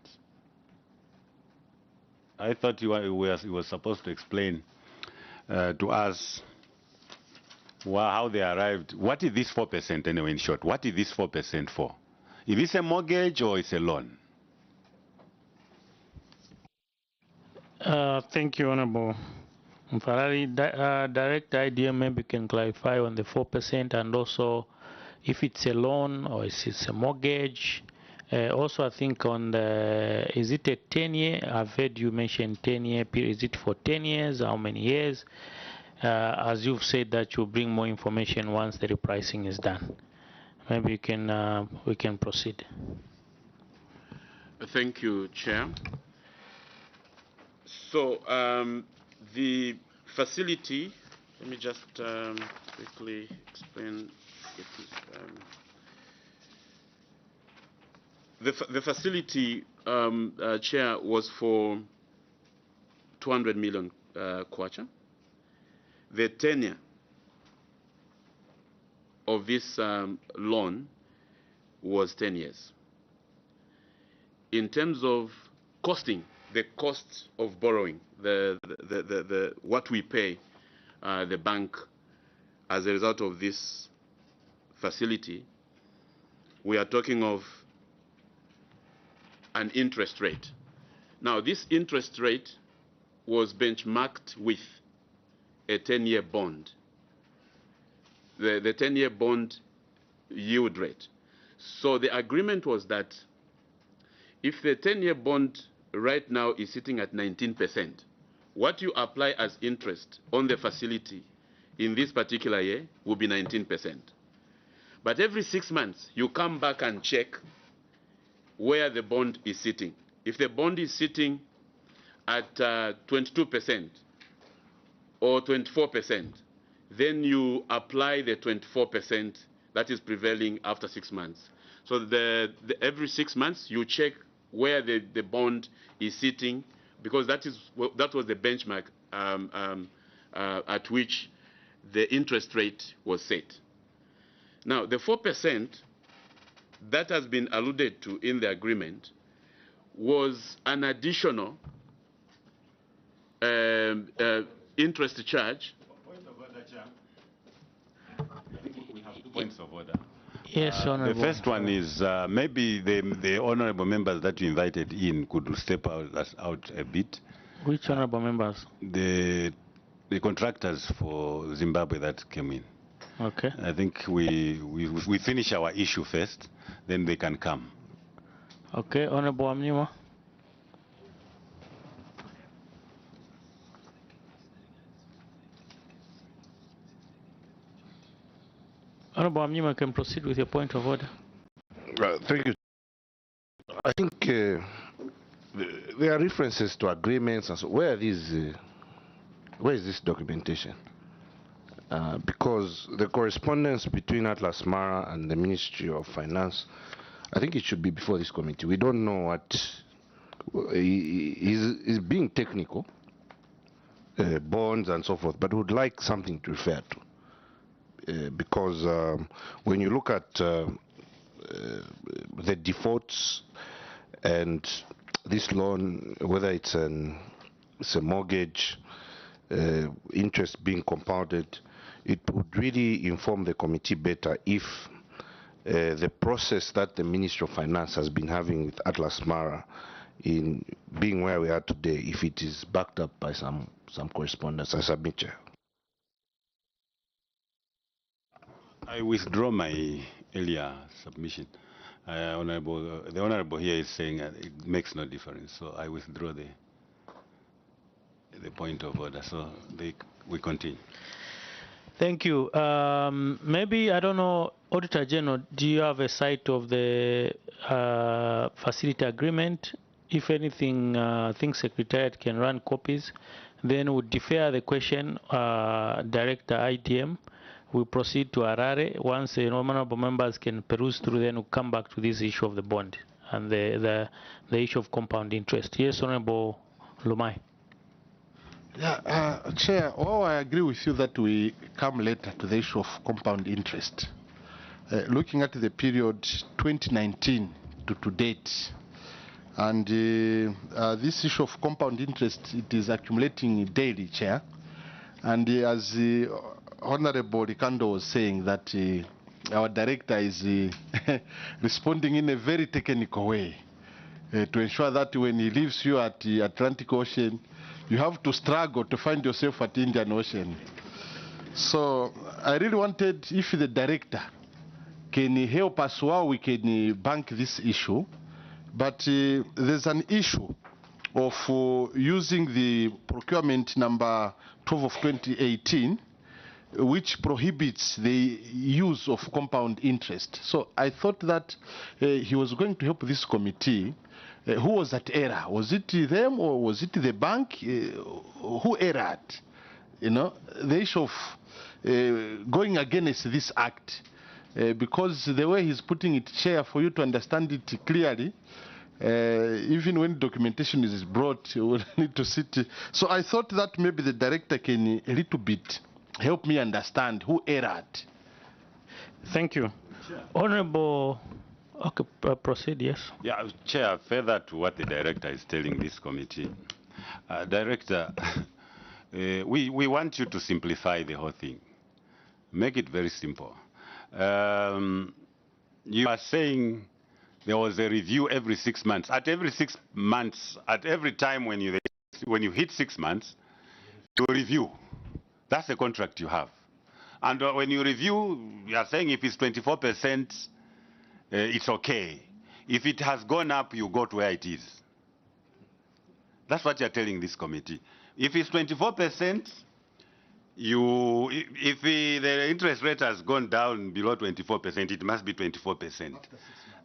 Speaker 10: I thought he was supposed to explain to us how they arrived. What is this 4% anyway, in short? What is this 4% for? Is this a mortgage or is a loan?
Speaker 2: Thank you, Honorable Mfarari. Director IDM maybe can clarify on the 4% and also if it's a loan or if it's a mortgage. Also, I think on the, is it a 10-year? I've heard you mention 10-year period. Is it for 10 years? How many years? As you've said that you'll bring more information once the repricing is done. Maybe you can, we can proceed.
Speaker 9: Thank you, Chair. So the facility, let me just quickly explain. The facility, Chair, was for 200 million kwacha. The tenure of this loan was 10 years. In terms of costing, the cost of borrowing, what we pay the bank as a result of this facility, we are talking of an interest rate. Now, this interest rate was benchmarked with a 10-year bond, the 10-year bond yield rate. So the agreement was that if the 10-year bond right now is sitting at 19%, what you apply as interest on the facility in this particular year will be 19%. But every 6 months, you come back and check where the bond is sitting. If the bond is sitting at 22% or 24%, then you apply the 24% that is prevailing after 6 months. So every 6 months, you check where the bond is sitting, because that was the benchmark at which the interest rate was set. Now, the 4% that has been alluded to in the agreement was an additional interest charge.
Speaker 10: Point of order, Chair. I think we have 2 points of order.
Speaker 2: Yes, Honorable.
Speaker 10: The first one is maybe the honorable members that you invited in could step out a bit.
Speaker 2: Which honorable members?
Speaker 10: The contractors for Zimbabwe that came in.
Speaker 2: Okay.
Speaker 10: I think we finish our issue first, then they can come.
Speaker 2: Okay, Honorable Amnima. Honorable Amnima can proceed with your point of order.
Speaker 11: Thank you. I think there are references to agreements and so. Where is this documentation? Because the correspondence between Atlas Mara and the Ministry of Finance, I think it should be before this committee. We don't know what is being technical, bonds and so forth, but would like something to refer to. Because when you look at the defaults and this loan, whether it's a mortgage, interest being compounded, it would really inform the committee better if the process that the Ministry of Finance has been having with Atlas Mara in being where we are today, if it is backed up by some correspondence. I submit, Chair.
Speaker 10: I withdraw my earlier submission. The honorable here is saying it makes no difference, so I withdraw the point of order. So we continue.
Speaker 2: Thank you. Maybe, I don't know, Auditor General, do you have a sight of the facility agreement? If anything, I think Secretariat can run copies. Then we'll defer the question, Director ITM. We'll proceed to Harare. Once the honorable members can peruse through, then we'll come back to this issue of the bond and the issue of compound interest. Yes, Honorable Lumai.
Speaker 6: Yeah, Chair, I agree with you that we come later to the issue of compound interest. Looking at the period 2019 to date, and this issue of compound interest, it is accumulating daily, Chair. And as Honorable Ricardo was saying, that our director is responding in a very technical way to ensure that when he leaves you at the Atlantic Ocean, you have to struggle to find yourself at the Indian Ocean. So I really wanted, if the director can help us while we can bank this issue, but there's an issue of using the procurement number 12 of 2018, which prohibits the use of compound interest. So I thought that he was going to help this committee. Who was at error? Was it them or was it the bank? Who erred? You know, the issue of going against this act, because the way he's putting it, Chair, for you to understand it clearly, even when documentation is brought, you will need to sit. So I thought that maybe the director can a little bit help me understand who erred.
Speaker 2: Thank you. Sure. Honorable, okay, proceed, yes.
Speaker 10: Yeah, Chair, further to what the director is telling this committee, Director, we want you to simplify the whole thing. Make it very simple. You are saying there was a review every 6 months. At every 6 months, at every time when you hit 6 months, you review. That's the contract you have. And when you review, you are saying if it's 24%, it's okay. If it has gone up, you go to where it is. That's what you're telling this committee. If it's 24%, if the interest rate has gone down below 24%, it must be 24%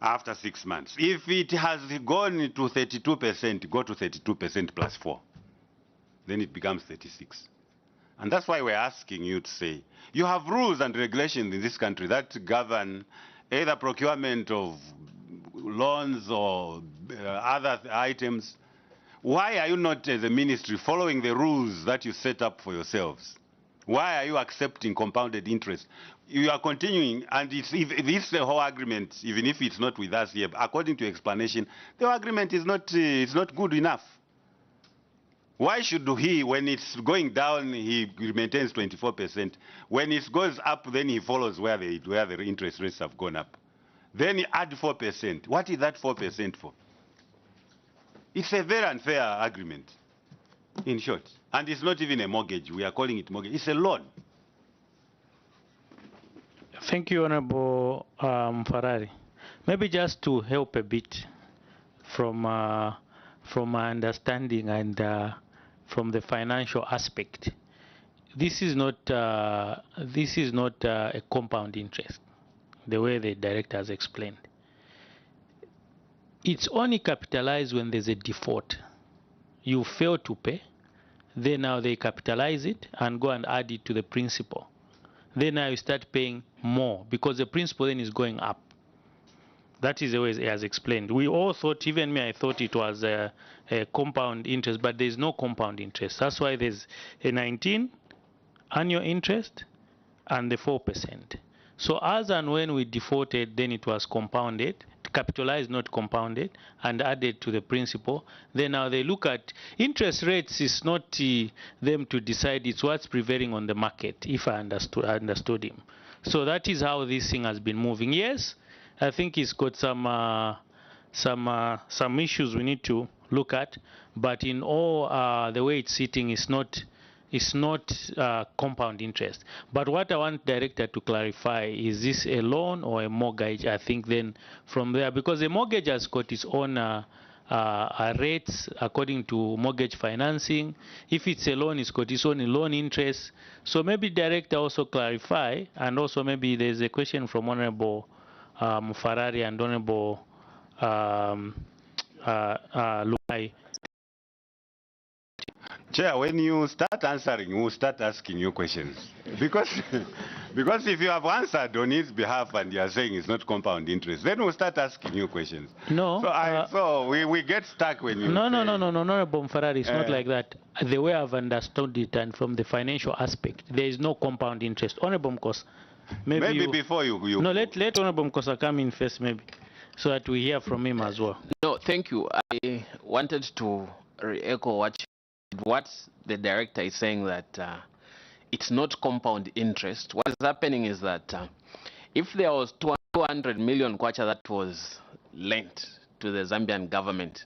Speaker 10: after 6 months. If it has gone to 32%, go to 32% plus 4. Then it becomes 36. And that's why we're asking you to say, you have rules and regulations in this country that govern either procurement of loans or other items. Why are you not, as a ministry, following the rules that you set up for yourselves? Why are you accepting compounded interest? You are continuing, and if this is the whole agreement, even if it's not with us here, according to explanation, the agreement is not good enough. Why should he, when it's going down, he maintains 24%? When it goes up, then he follows where the interest rates have gone up. Then he add 4%. What is that 4% for? It's a very unfair agreement, in short. And it's not even a mortgage. We are calling it mortgage. It's a loan.
Speaker 2: Thank you, Honorable Ferrari. Maybe just to help a bit from my understanding and from the financial aspect, this is not a compound interest, the way the director has explained. It's only capitalized when there's a default. You fail to pay, then now they capitalize it and go and add it to the principal. Then now you start paying more because the principal then is going up. That is the way he has explained. We all thought, even me, I thought it was a compound interest, but there's no compound interest. That's why there's a 19 annual interest and the 4%. So as and when we defaulted, then it was compounded, capitalized, not compounded, and added to the principal. Then now they look at interest rates. Is not them to decide, it's what's prevailing on the market, if I understood him. So that is how this thing has been moving. Yes, I think it's got some issues we need to look at, but in all, the way it's sitting is not compound interest. But what I want director to clarify, is this a loan or a mortgage? I think then from there, because a mortgage has got its own rates according to mortgage financing. If it's a loan, it's got its own loan interest. So maybe director also clarify, and also maybe there's a question from Honorable Ferrari and Honorable Lumai.
Speaker 10: Chair, when you start answering, we'll start asking you questions. Because if you have answered on his behalf and you are saying it's not compound interest, then we'll start asking you questions.
Speaker 2: No.
Speaker 10: So we get stuck when you
Speaker 2: No, Honorable Ferrari, it's not like that. The way I've understood it, and from the financial aspect, there is no compound interest. Honorable Mkosa, maybe
Speaker 10: before you...
Speaker 2: No, let Honorable Mkosa come in first, maybe, so that we hear from him as well.
Speaker 12: No, thank you. I wanted to re-echo what the director is saying, that it's not compound interest. What is happening is that if there was 200 million kwacha that was lent to the Zambian government,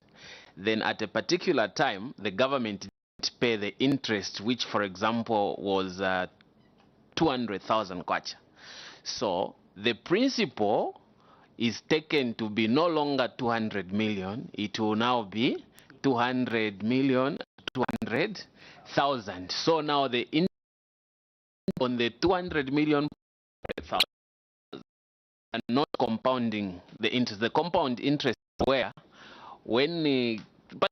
Speaker 12: then at a particular time, the government didn't pay the interest, which, for example, was 200,000 kwacha. So the principal is taken to be no longer 200 million. It will now be 200 million. 200,000. So now the interest on the 200 million and not compounding the interest. The compound interest where when but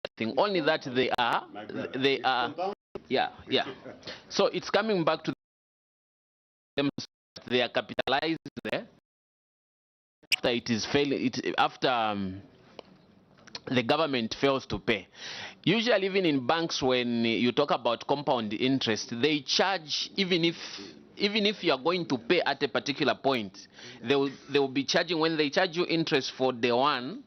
Speaker 12: I think only that they are yeah. So it's coming back to them. They are capitalized there after it is failing. After the government fails to pay. Usually, even in banks, when you talk about compound interest, they charge, even if you are going to pay at a particular point, they will be charging. When they charge you interest for day one,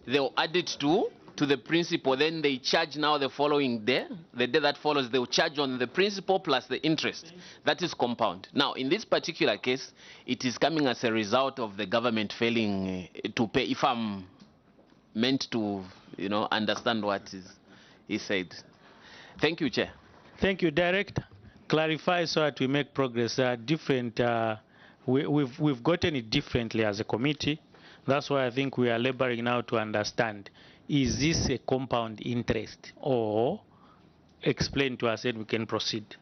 Speaker 12: they will add it to the principal. Then they charge now the following day, the day that follows, they will charge on the principal plus the interest. That is compound. Now, in this particular case, it is coming as a result of the government failing to pay. If I'm meant to, understand what he said. Thank you, Chair.
Speaker 2: Thank you, Director. Clarify so that we make progress. Different. We've gotten it differently as a committee. That's why I think we are laboring now to understand: is this a compound interest, or explain to us and we can proceed.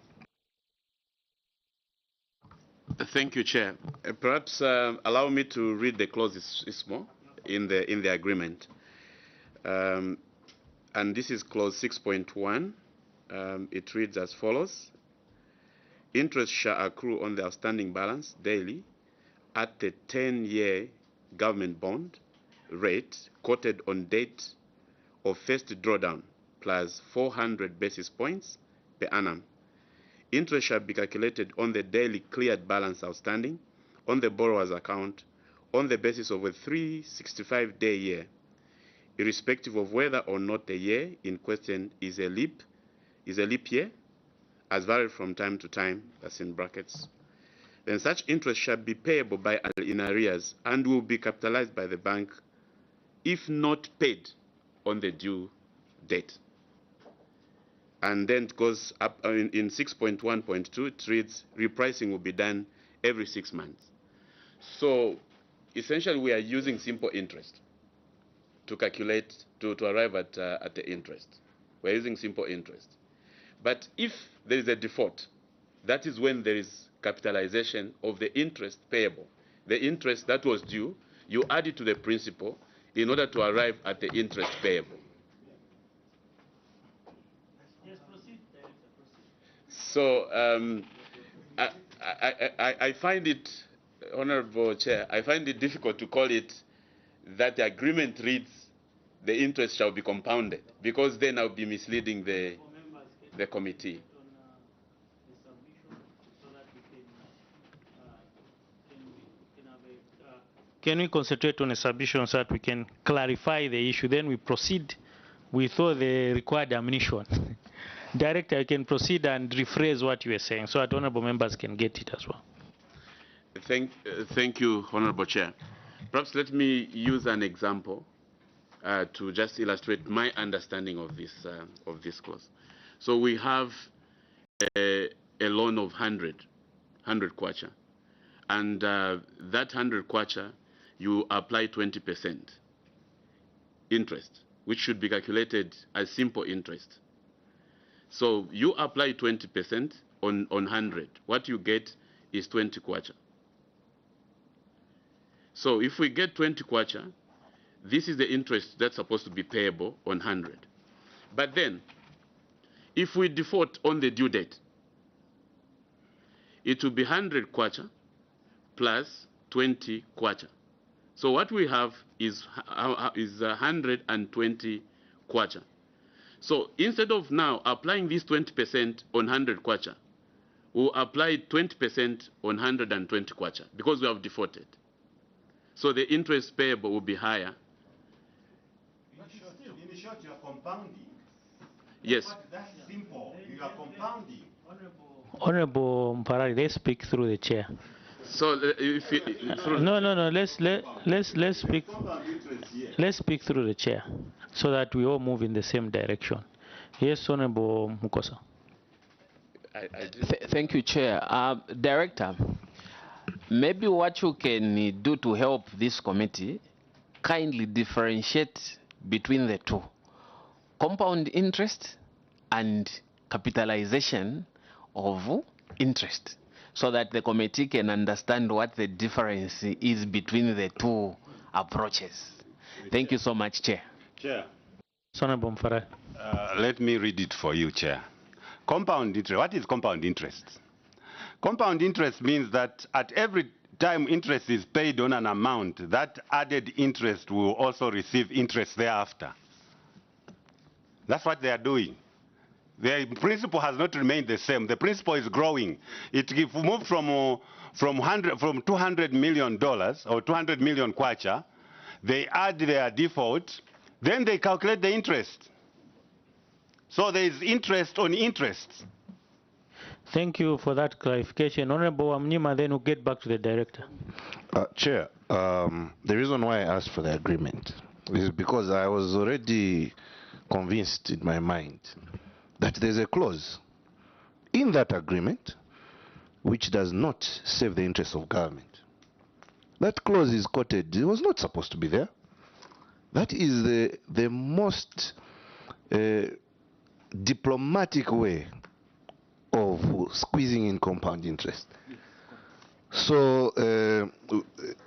Speaker 9: Thank you, Chair. Perhaps allow me to read the clauses more in the agreement. And this is clause 6.1. it reads as follows. Interest shall accrue on the outstanding balance daily at the 10-year government bond rate quoted on date of first drawdown plus 400 basis points per annum. Interest shall be calculated on the daily cleared balance outstanding on the borrower's account on the basis of a 365-day year, irrespective of whether or not the year in question is a leap year, as varied from time to time, that's in brackets. Then such interest shall be payable in arrears and will be capitalized by the bank if not paid on the due date. And then it goes up in 6.1.2, it reads, repricing will be done every 6 months. So essentially we are using simple interest to calculate, to arrive at the interest. We're using simple interest. But if there is a default, that is when there is capitalization of the interest payable. The interest that was due, you add it to the principal in order to arrive at the interest payable. So I find it, Honorable Chair, I find it difficult to call it that the agreement reads the interest shall be compounded, because then I'll be misleading the committee.
Speaker 2: Can we concentrate on a submission so that we can clarify the issue? Then we proceed with all the required ammunition. Director, I can proceed and rephrase what you were saying so that honorable members can get it as well.
Speaker 9: Thank you, Honorable Chair. Perhaps let me use an example to just illustrate my understanding of this clause. So we have a loan of 100 kwacha, and that 100 kwacha, you apply 20% interest, which should be calculated as simple interest. So you apply 20% on 100. What you get is 20 kwacha. So if we get 20 kwacha, this is the interest that's supposed to be payable on 100. But then, if we default on the due date, it will be 100 kwacha plus 20 kwacha. So what we have is 120 kwacha. So instead of now applying this 20% on 100 kwacha, we'll apply 20% on 120 kwacha because we have defaulted. So the interest payable will be higher.
Speaker 10: In short, you are compounding.
Speaker 9: Yes.
Speaker 10: But that's simple. You are compounding.
Speaker 2: Honorable Mparari, let's speak through the chair.
Speaker 9: So if
Speaker 2: no. Let's speak. Let's speak through the chair, so that we all move in the same direction. Yes, Honorable Mukosa.
Speaker 12: Thank you, Chair. Director, maybe what you can do to help this committee, kindly differentiate between the two: compound interest and capitalization of interest, so that the committee can understand what the difference is between the two approaches. Thank you so much, Chair.
Speaker 10: Chair.
Speaker 2: Honorable Mfaraj.
Speaker 10: Let me read it for you, Chair. Compound interest. What is compound interest? Compound interest means that at every time interest is paid on an amount, that added interest will also receive interest thereafter. That's what they are doing. The principle has not remained the same. The principle is growing. It moved from $200 million or 200 million kwacha. They add their default, then they calculate the interest. So there is interest on interest.
Speaker 2: Thank you for that clarification. Honorable Amnima, then we'll get back to the director.
Speaker 11: Chair, the reason why I asked for the agreement is because I was already convinced in my mind that there's a clause in that agreement which does not save the interests of government. That clause is quoted. It was not supposed to be there. That is the most diplomatic way of squeezing in compound interest. So,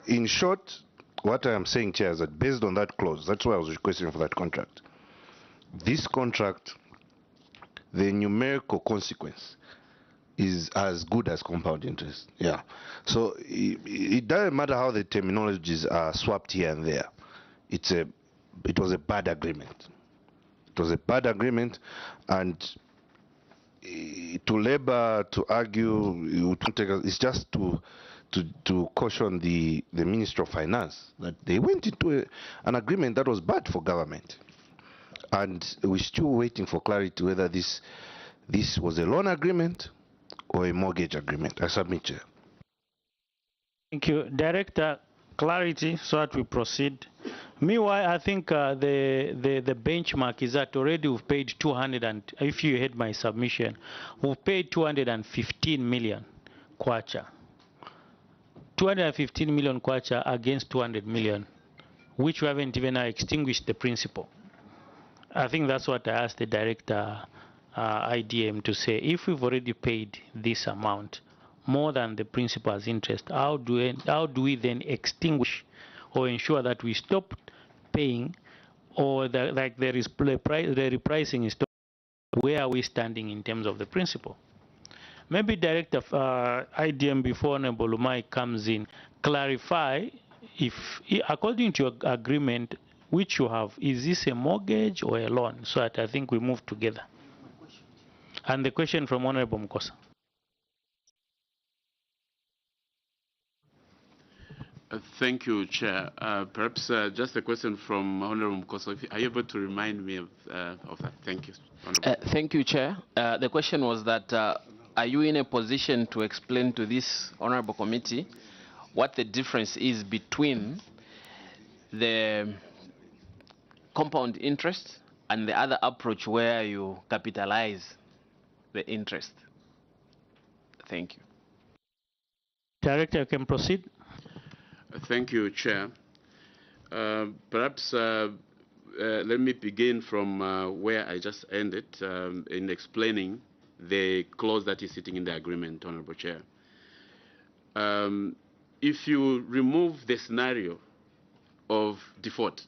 Speaker 11: in short, what I am saying, Chair, is that based on that clause, that's why I was requesting for that contract. This contract the numerical consequence is as good as compound interest. Yeah. So it doesn't matter how the terminologies are swapped here and there. It was a bad agreement. It was a bad agreement, and to labor, to argue, it's just to caution the Minister of Finance that they went into an agreement that was bad for government. And we're still waiting for clarity whether this was a loan agreement or a mortgage agreement. I submit, Chair.
Speaker 2: Thank you. Director, clarity so that we proceed. Meanwhile, I think the benchmark is that already we've paid 200, and if you had my submission, we've paid 215 million kwacha. 215 million kwacha against 200 million, which we haven't even extinguished the principal. I think that's what I asked the director IDM to say. If we've already paid this amount, more than the principal as interest, how do we then extinguish or ensure that we stop paying, or like the repricing is stopped? Where are we standing in terms of the principal? Maybe Director IDM, before Honorable Lumai comes in, clarify if, according to your agreement, which you have, is this a mortgage or a loan? So that I think we move together. And the question from Honorable Mkosa.
Speaker 9: Thank you, Chair. Perhaps just a question from Honorable Mkosa. Are you able to remind me of that? Thank you.
Speaker 12: Thank you, Chair. The question was that are you in a position to explain to this Honorable Committee what the difference is between the compound interest and the other approach where you capitalize the interest? Thank you.
Speaker 2: Director, you can proceed.
Speaker 9: Thank you, Chair. Perhaps let me begin from where I just ended in explaining the clause that is sitting in the agreement, Honorable Chair. If you remove the scenario of default,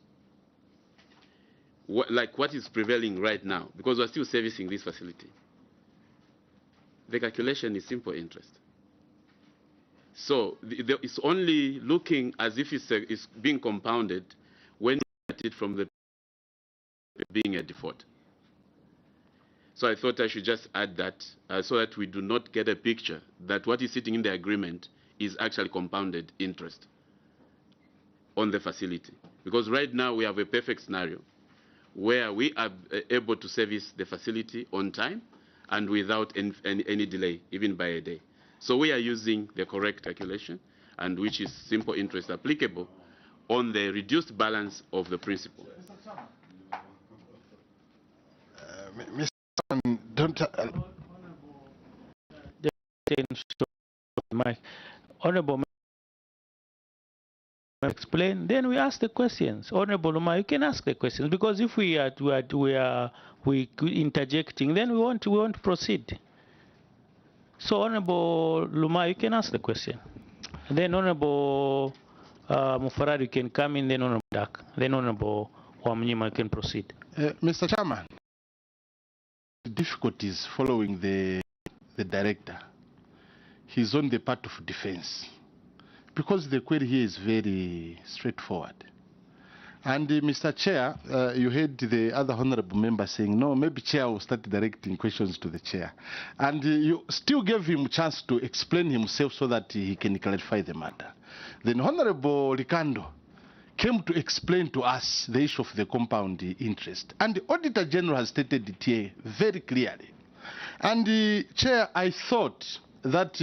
Speaker 9: like what is prevailing right now, because we're still servicing this facility, the calculation is simple interest. So it's only looking as if it's being compounded when you look at it from the being a default. So I thought I should just add that so that we do not get a picture that what is sitting in the agreement is actually compounded interest on the facility. Because right now we have a perfect scenario where we are able to service the facility on time and without any delay, even by a day. So we are using the correct calculation, and which is simple interest applicable on the reduced balance of the principal.
Speaker 6: Mr. Chairman, don't...
Speaker 2: Honorable, explain, then we ask the questions. Honorable Lumai, you can ask the questions, because if we are interjecting, then we won't proceed. So Honorable Lumai, you can ask the question. Then Honorable Mufarad, you can come in, then Honorable Dak, then Honorable Wamnyima can proceed.
Speaker 6: Mr. Chairman, the difficulties following the director, he's on the part of defense, because the query here is very straightforward. And Mr. Chair, you heard the other honorable member saying, no, maybe Chair will start directing questions to the Chair. And you still gave him a chance to explain himself so that he can clarify the matter. Then Honorable Ricardo came to explain to us the issue of the compound interest. And the Auditor General has stated it here very clearly. And Chair, I thought that